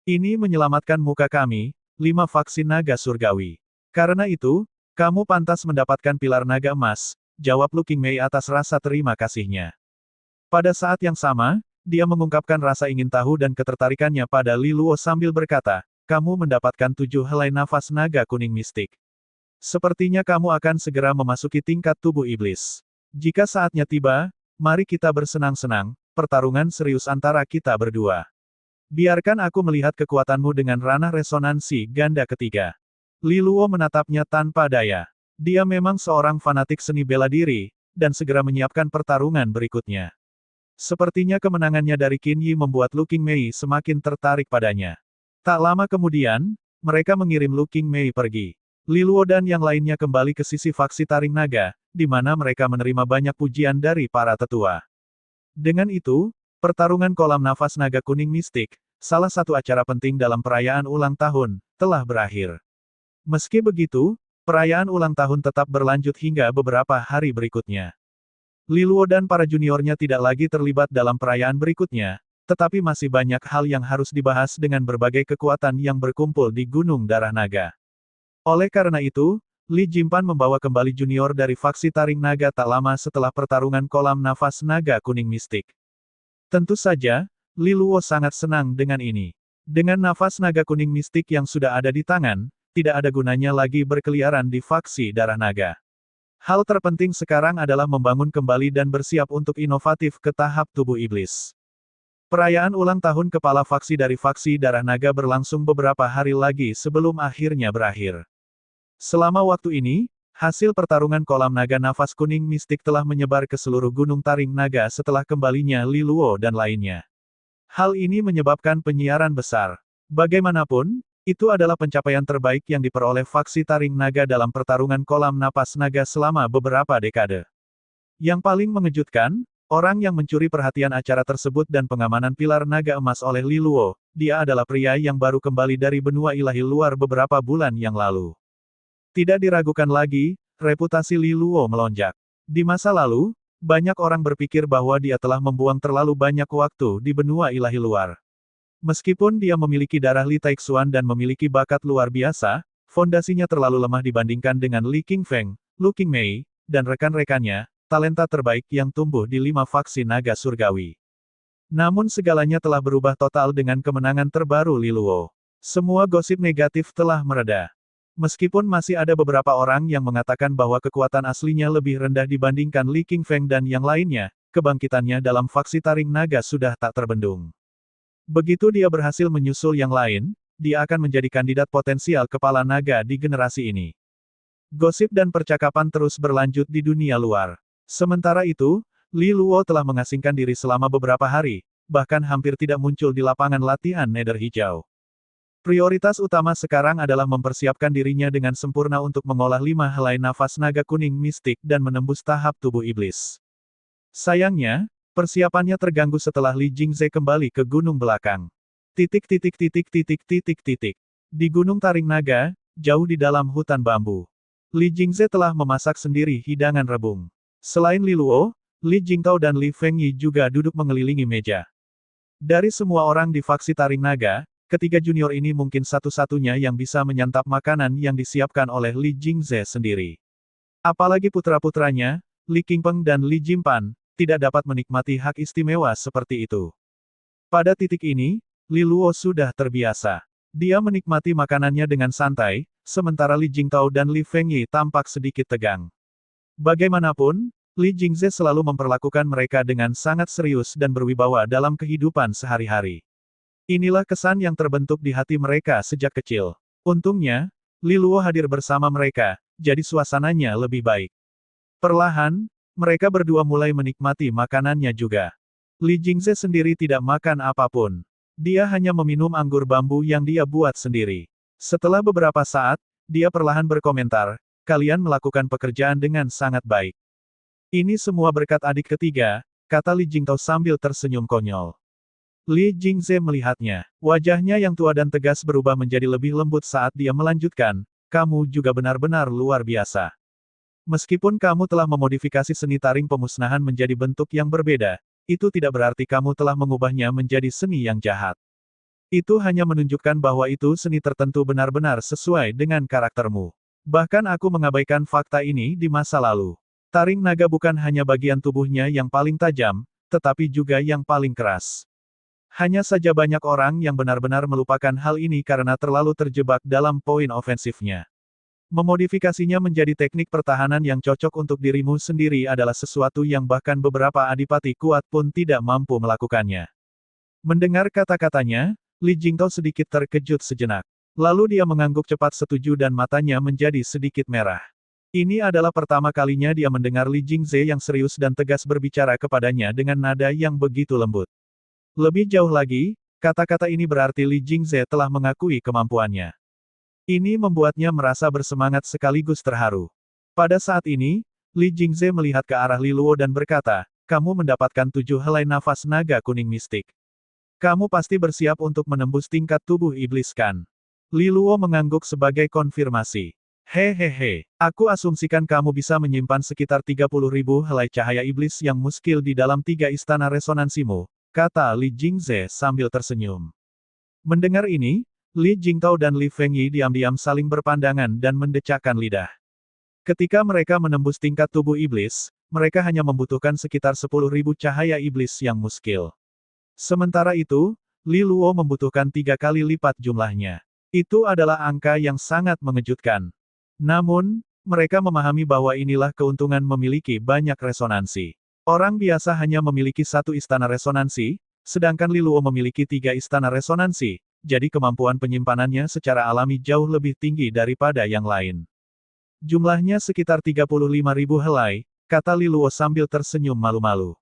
A: Ini menyelamatkan muka kami, 5 faksi naga surgawi. Karena itu, kamu pantas mendapatkan pilar naga emas, jawab Lu Qingmei atas rasa terima kasihnya. Pada saat yang sama, dia mengungkapkan rasa ingin tahu dan ketertarikannya pada Li Luo sambil berkata, kamu mendapatkan 7 helai nafas naga kuning mistik. Sepertinya kamu akan segera memasuki tingkat tubuh iblis. Jika saatnya tiba, mari kita bersenang-senang, pertarungan serius antara kita berdua. Biarkan aku melihat kekuatanmu dengan ranah resonansi ganda ketiga. Li Luo menatapnya tanpa daya. Dia memang seorang fanatik seni bela diri, dan segera menyiapkan pertarungan berikutnya. Sepertinya kemenangannya dari Qin Yi membuat Lu Qingmei semakin tertarik padanya. Tak lama kemudian, mereka mengirim Lu Qingmei pergi. Li Luo dan yang lainnya kembali ke sisi faksi Taring Naga, di mana mereka menerima banyak pujian dari para tetua. Dengan itu, pertarungan kolam nafas naga kuning mistik, salah satu acara penting dalam perayaan ulang tahun, telah berakhir. Meski begitu, perayaan ulang tahun tetap berlanjut hingga beberapa hari berikutnya. Li Luo dan para juniornya tidak lagi terlibat dalam perayaan berikutnya, tetapi masih banyak hal yang harus dibahas dengan berbagai kekuatan yang berkumpul di Gunung Darah Naga. Oleh karena itu, Li Jimpan membawa kembali junior dari faksi Taring Naga tak lama setelah pertarungan kolam nafas naga kuning mistik. Tentu saja, Li Luo sangat senang dengan ini. Dengan nafas naga kuning mistik yang sudah ada di tangan, tidak ada gunanya lagi berkeliaran di faksi Darah Naga. Hal terpenting sekarang adalah membangun kembali dan bersiap untuk inovatif ke tahap tubuh iblis. Perayaan ulang tahun kepala faksi dari faksi Darah Naga berlangsung beberapa hari lagi sebelum akhirnya berakhir. Selama waktu ini, hasil pertarungan kolam naga nafas kuning mistik telah menyebar ke seluruh gunung Taring Naga setelah kembalinya Li Luo dan lainnya. Hal ini menyebabkan penyiaran besar. Bagaimanapun, itu adalah pencapaian terbaik yang diperoleh faksi Taring Naga dalam pertarungan kolam napas naga selama beberapa dekade. Yang paling mengejutkan, orang yang mencuri perhatian acara tersebut dan pengamanan pilar naga emas oleh Li Luo, dia adalah pria yang baru kembali dari benua ilahi luar beberapa bulan yang lalu. Tidak diragukan lagi, reputasi Li Luo melonjak. Di masa lalu, banyak orang berpikir bahwa dia telah membuang terlalu banyak waktu di benua ilahi luar. Meskipun dia memiliki darah Li Taixuan dan memiliki bakat luar biasa, fondasinya terlalu lemah dibandingkan dengan Li Qingfeng, Lu Qingmei, dan rekan-rekannya, talenta terbaik yang tumbuh di 5 faksi naga surgawi. Namun segalanya telah berubah total dengan kemenangan terbaru Li Luo. Semua gosip negatif telah mereda. Meskipun masih ada beberapa orang yang mengatakan bahwa kekuatan aslinya lebih rendah dibandingkan Li Qingfeng dan yang lainnya, kebangkitannya dalam faksi Taring Naga sudah tak terbendung. Begitu dia berhasil menyusul yang lain, dia akan menjadi kandidat potensial kepala naga di generasi ini. Gosip dan percakapan terus berlanjut di dunia luar. Sementara itu, Li Luo telah mengasingkan diri selama beberapa hari, bahkan hampir tidak muncul di lapangan latihan Nether Hijau. Prioritas utama sekarang adalah mempersiapkan dirinya dengan sempurna untuk mengolah 5 helai nafas naga kuning mistik dan menembus tahap tubuh iblis. Sayangnya, persiapannya terganggu setelah Li Jingze kembali ke gunung belakang. Di Gunung Taring Naga, jauh di dalam hutan bambu. Li Jingze telah memasak sendiri hidangan rebung. Selain Li Luo, Li Jingtao dan Li Fengyi juga duduk mengelilingi meja. Dari semua orang di faksi Taring Naga, ketiga junior ini mungkin satu-satunya yang bisa menyantap makanan yang disiapkan oleh Li Jingze sendiri. Apalagi putra-putranya, Li Qingpeng dan Li Jimpan, tidak dapat menikmati hak istimewa seperti itu. Pada titik ini, Li Luo sudah terbiasa. Dia menikmati makanannya dengan santai, sementara Li Jingtao dan Li Fengyi tampak sedikit tegang. Bagaimanapun, Li Jingze selalu memperlakukan mereka dengan sangat serius dan berwibawa dalam kehidupan sehari-hari. Inilah kesan yang terbentuk di hati mereka sejak kecil. Untungnya, Li Luo hadir bersama mereka, jadi suasananya lebih baik. Perlahan, mereka berdua mulai menikmati makanannya juga. Li Jingze sendiri tidak makan apapun. Dia hanya meminum anggur bambu yang dia buat sendiri. Setelah beberapa saat, dia perlahan berkomentar, kalian melakukan pekerjaan dengan sangat baik. Ini semua berkat adik ketiga, kata Li Jingtao sambil tersenyum konyol. Li Jingze melihatnya. Wajahnya yang tua dan tegas berubah menjadi lebih lembut saat dia melanjutkan, kamu juga benar-benar luar biasa. Meskipun kamu telah memodifikasi seni taring pemusnahan menjadi bentuk yang berbeda, itu tidak berarti kamu telah mengubahnya menjadi seni yang jahat. Itu hanya menunjukkan bahwa itu seni tertentu benar-benar sesuai dengan karaktermu. Bahkan aku mengabaikan fakta ini di masa lalu. Taring naga bukan hanya bagian tubuhnya yang paling tajam, tetapi juga yang paling keras. Hanya saja banyak orang yang benar-benar melupakan hal ini karena terlalu terjebak dalam poin ofensifnya. Memodifikasinya menjadi teknik pertahanan yang cocok untuk dirimu sendiri adalah sesuatu yang bahkan beberapa adipati kuat pun tidak mampu melakukannya. Mendengar kata-katanya, Li Jingtao sedikit terkejut sejenak. Lalu dia mengangguk cepat setuju dan matanya menjadi sedikit merah. Ini adalah pertama kalinya dia mendengar Li Jingze yang serius dan tegas berbicara kepadanya dengan nada yang begitu lembut. Lebih jauh lagi, kata-kata ini berarti Li Jingze telah mengakui kemampuannya. Ini membuatnya merasa bersemangat sekaligus terharu. Pada saat ini, Li Jingze melihat ke arah Li Luo dan berkata, "Kamu mendapatkan 7 helai nafas naga kuning mistik. Kamu pasti bersiap untuk menembus tingkat tubuh iblis kan?" Li Luo mengangguk sebagai konfirmasi. "Hehehe, aku asumsikan kamu bisa menyimpan sekitar 30.000 helai cahaya iblis yang muskil di dalam 3 istana resonansimu," kata Li Jingze sambil tersenyum. Mendengar ini, Li Jingtao dan Li Fengyi diam-diam saling berpandangan dan mendecakkan lidah. Ketika mereka menembus tingkat tubuh iblis, mereka hanya membutuhkan sekitar 10.000 cahaya iblis yang muskil. Sementara itu, Li Luo membutuhkan 3 kali lipat jumlahnya. Itu adalah angka yang sangat mengejutkan. Namun, mereka memahami bahwa inilah keuntungan memiliki banyak resonansi. Orang biasa hanya memiliki 1 istana resonansi, sedangkan Li Luo memiliki 3 istana resonansi, jadi kemampuan penyimpanannya secara alami jauh lebih tinggi daripada yang lain. Jumlahnya sekitar 35.000 helai, kata Li Luo sambil tersenyum malu-malu.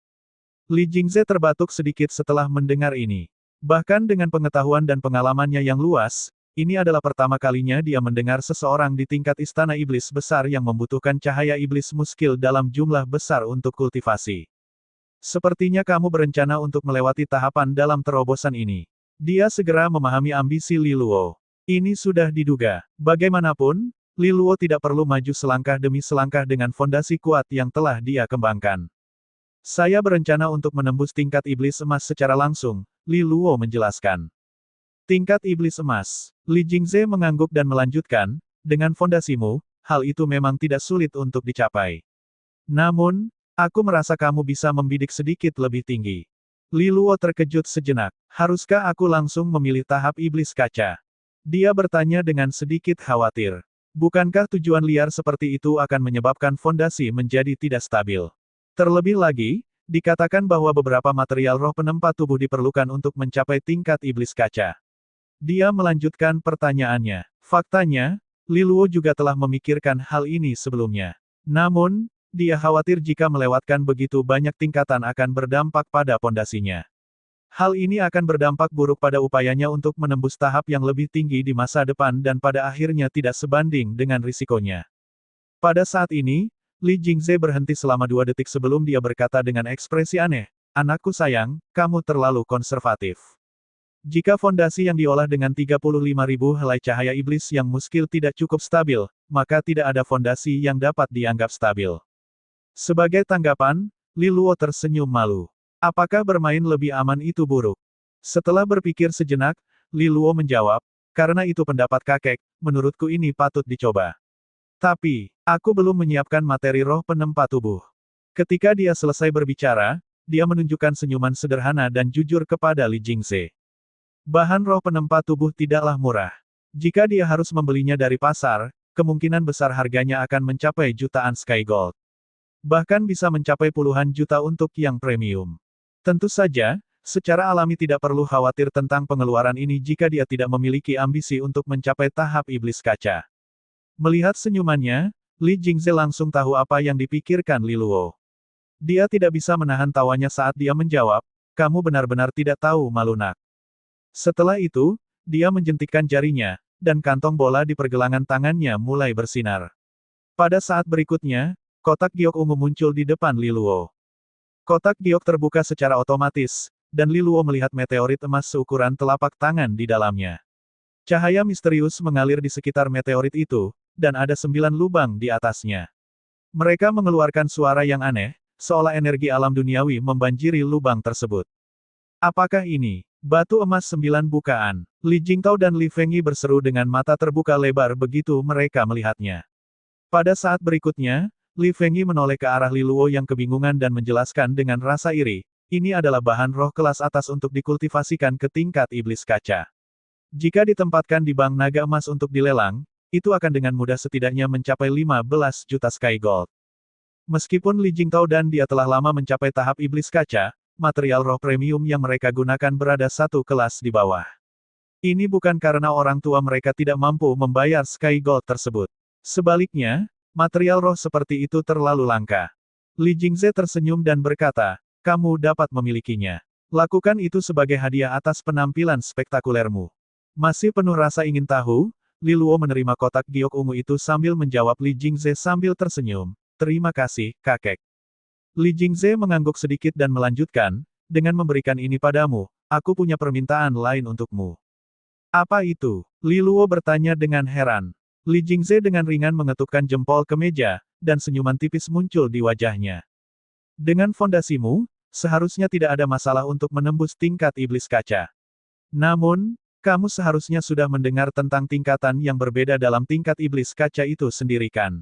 A: Li Jingze terbatuk sedikit setelah mendengar ini. Bahkan dengan pengetahuan dan pengalamannya yang luas, ini adalah pertama kalinya dia mendengar seseorang di tingkat istana iblis besar yang membutuhkan cahaya iblis muskil dalam jumlah besar untuk kultivasi. Sepertinya kamu berencana untuk melewati tahapan dalam terobosan ini. Dia segera memahami ambisi Li Luo. Ini sudah diduga. Bagaimanapun, Li Luo tidak perlu maju selangkah demi selangkah dengan fondasi kuat yang telah dia kembangkan. Saya berencana untuk menembus tingkat iblis emas secara langsung, Li Luo menjelaskan. Tingkat iblis emas. Li Jingze mengangguk dan melanjutkan, dengan fondasimu, hal itu memang tidak sulit untuk dicapai. Namun, aku merasa kamu bisa membidik sedikit lebih tinggi. Li Luo terkejut sejenak. Haruskah aku langsung memilih tahap iblis kaca? Dia bertanya dengan sedikit khawatir. Bukankah tujuan liar seperti itu akan menyebabkan fondasi menjadi tidak stabil? Terlebih lagi, dikatakan bahwa beberapa material roh penempat tubuh diperlukan untuk mencapai tingkat iblis kaca. Dia melanjutkan pertanyaannya. Faktanya, Li Luo juga telah memikirkan hal ini sebelumnya. Namun, dia khawatir jika melewatkan begitu banyak tingkatan akan berdampak pada pondasinya. Hal ini akan berdampak buruk pada upayanya untuk menembus tahap yang lebih tinggi di masa depan dan pada akhirnya tidak sebanding dengan risikonya. Pada saat ini, Li Jingze berhenti selama 2 detik sebelum dia berkata dengan ekspresi aneh, "Anakku sayang, kamu terlalu konservatif. Jika fondasi yang diolah dengan 35.000 helai cahaya iblis yang muskil tidak cukup stabil, maka tidak ada fondasi yang dapat dianggap stabil." Sebagai tanggapan, Li Luo tersenyum malu. Apakah bermain lebih aman itu buruk? Setelah berpikir sejenak, Li Luo menjawab, "Karena itu pendapat kakek, menurutku ini patut dicoba. Tapi, aku belum menyiapkan materi roh penempat tubuh." Ketika dia selesai berbicara, dia menunjukkan senyuman sederhana dan jujur kepada Li Jingze. Bahan roh penempat tubuh tidaklah murah. Jika dia harus membelinya dari pasar, kemungkinan besar harganya akan mencapai jutaan Sky Gold. Bahkan bisa mencapai puluhan juta untuk yang premium. Tentu saja, secara alami tidak perlu khawatir tentang pengeluaran ini jika dia tidak memiliki ambisi untuk mencapai tahap iblis kaca. Melihat senyumannya, Li Jingze langsung tahu apa yang dipikirkan Li Luo. Dia tidak bisa menahan tawanya saat dia menjawab, "Kamu benar-benar tidak tahu malu nak." Setelah itu, dia menjentikkan jarinya, dan kantong bola di pergelangan tangannya mulai bersinar. Pada saat berikutnya, kotak giok ungu muncul di depan Li Luo. Kotak giok terbuka secara otomatis, dan Li Luo melihat meteorit emas seukuran telapak tangan di dalamnya. Cahaya misterius mengalir di sekitar meteorit itu, dan ada 9 lubang di atasnya. Mereka mengeluarkan suara yang aneh, seolah energi alam duniawi membanjiri lubang tersebut. Apakah ini batu emas 9 bukaan? Li Jingtao dan Li Fengyi berseru dengan mata terbuka lebar begitu mereka melihatnya. Pada saat berikutnya, Li Fengyi menoleh ke arah Li Luo yang kebingungan dan menjelaskan dengan rasa iri, ini adalah bahan roh kelas atas untuk dikultivasikan ke tingkat iblis kaca. Jika ditempatkan di bank naga emas untuk dilelang, itu akan dengan mudah setidaknya mencapai 15 juta Sky Gold. Meskipun Li Jingtao dan dia telah lama mencapai tahap iblis kaca, material roh premium yang mereka gunakan berada satu kelas di bawah. Ini bukan karena orang tua mereka tidak mampu membayar Sky Gold tersebut. Sebaliknya, material roh seperti itu terlalu langka. Li Jingze tersenyum dan berkata, kamu dapat memilikinya. Lakukan itu sebagai hadiah atas penampilan spektakulermu. Masih penuh rasa ingin tahu, Li Luo menerima kotak giok ungu itu sambil menjawab Li Jingze sambil tersenyum. Terima kasih, kakek. Li Jingze mengangguk sedikit dan melanjutkan, dengan memberikan ini padamu, aku punya permintaan lain untukmu. Apa itu? Li Luo bertanya dengan heran. Li Jingze dengan ringan mengetukkan jempol ke meja, dan senyuman tipis muncul di wajahnya. Dengan fondasimu, seharusnya tidak ada masalah untuk menembus tingkat iblis kaca. Namun, kamu seharusnya sudah mendengar tentang tingkatan yang berbeda dalam tingkat iblis kaca itu sendiri kan?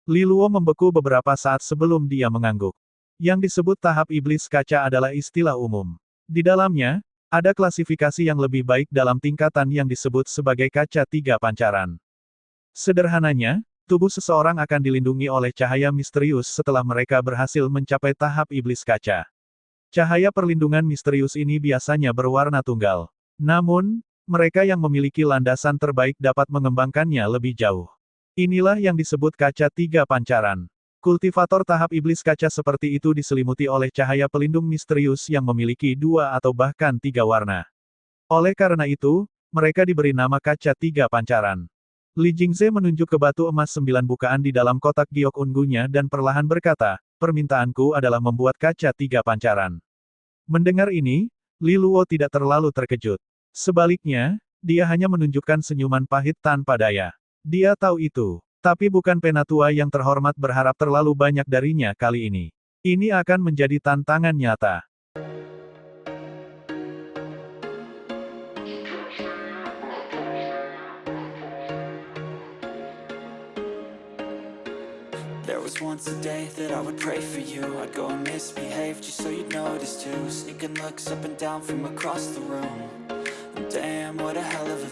A: Li Luo membeku beberapa saat sebelum dia mengangguk. Yang disebut tahap iblis kaca adalah istilah umum. Di dalamnya, ada klasifikasi yang lebih baik dalam tingkatan yang disebut sebagai kaca 3 pancaran. Sederhananya, tubuh seseorang akan dilindungi oleh cahaya misterius setelah mereka berhasil mencapai tahap iblis kaca. Cahaya perlindungan misterius ini biasanya berwarna tunggal. Namun, mereka yang memiliki landasan terbaik dapat mengembangkannya lebih jauh. Inilah yang disebut kaca 3 pancaran. Kultivator tahap iblis kaca seperti itu diselimuti oleh cahaya pelindung misterius yang memiliki 2 atau bahkan 3 warna. Oleh karena itu, mereka diberi nama kaca 3 pancaran. Li Jingze menunjuk ke batu emas 9 bukaan di dalam kotak giok ungunya dan perlahan berkata, permintaanku adalah membuat kaca 3 pancaran. Mendengar ini, Li Luo tidak terlalu terkejut. Sebaliknya, dia hanya menunjukkan senyuman pahit tanpa daya. Dia tahu itu. Tapi bukan penatua yang terhormat berharap terlalu banyak darinya kali ini. Ini akan menjadi tantangan nyata.
B: There was once a day that I would pray for you. I'd go and misbehave just so you'd notice too. Sneaking looks up and down from across the room. Damn, what a hell of a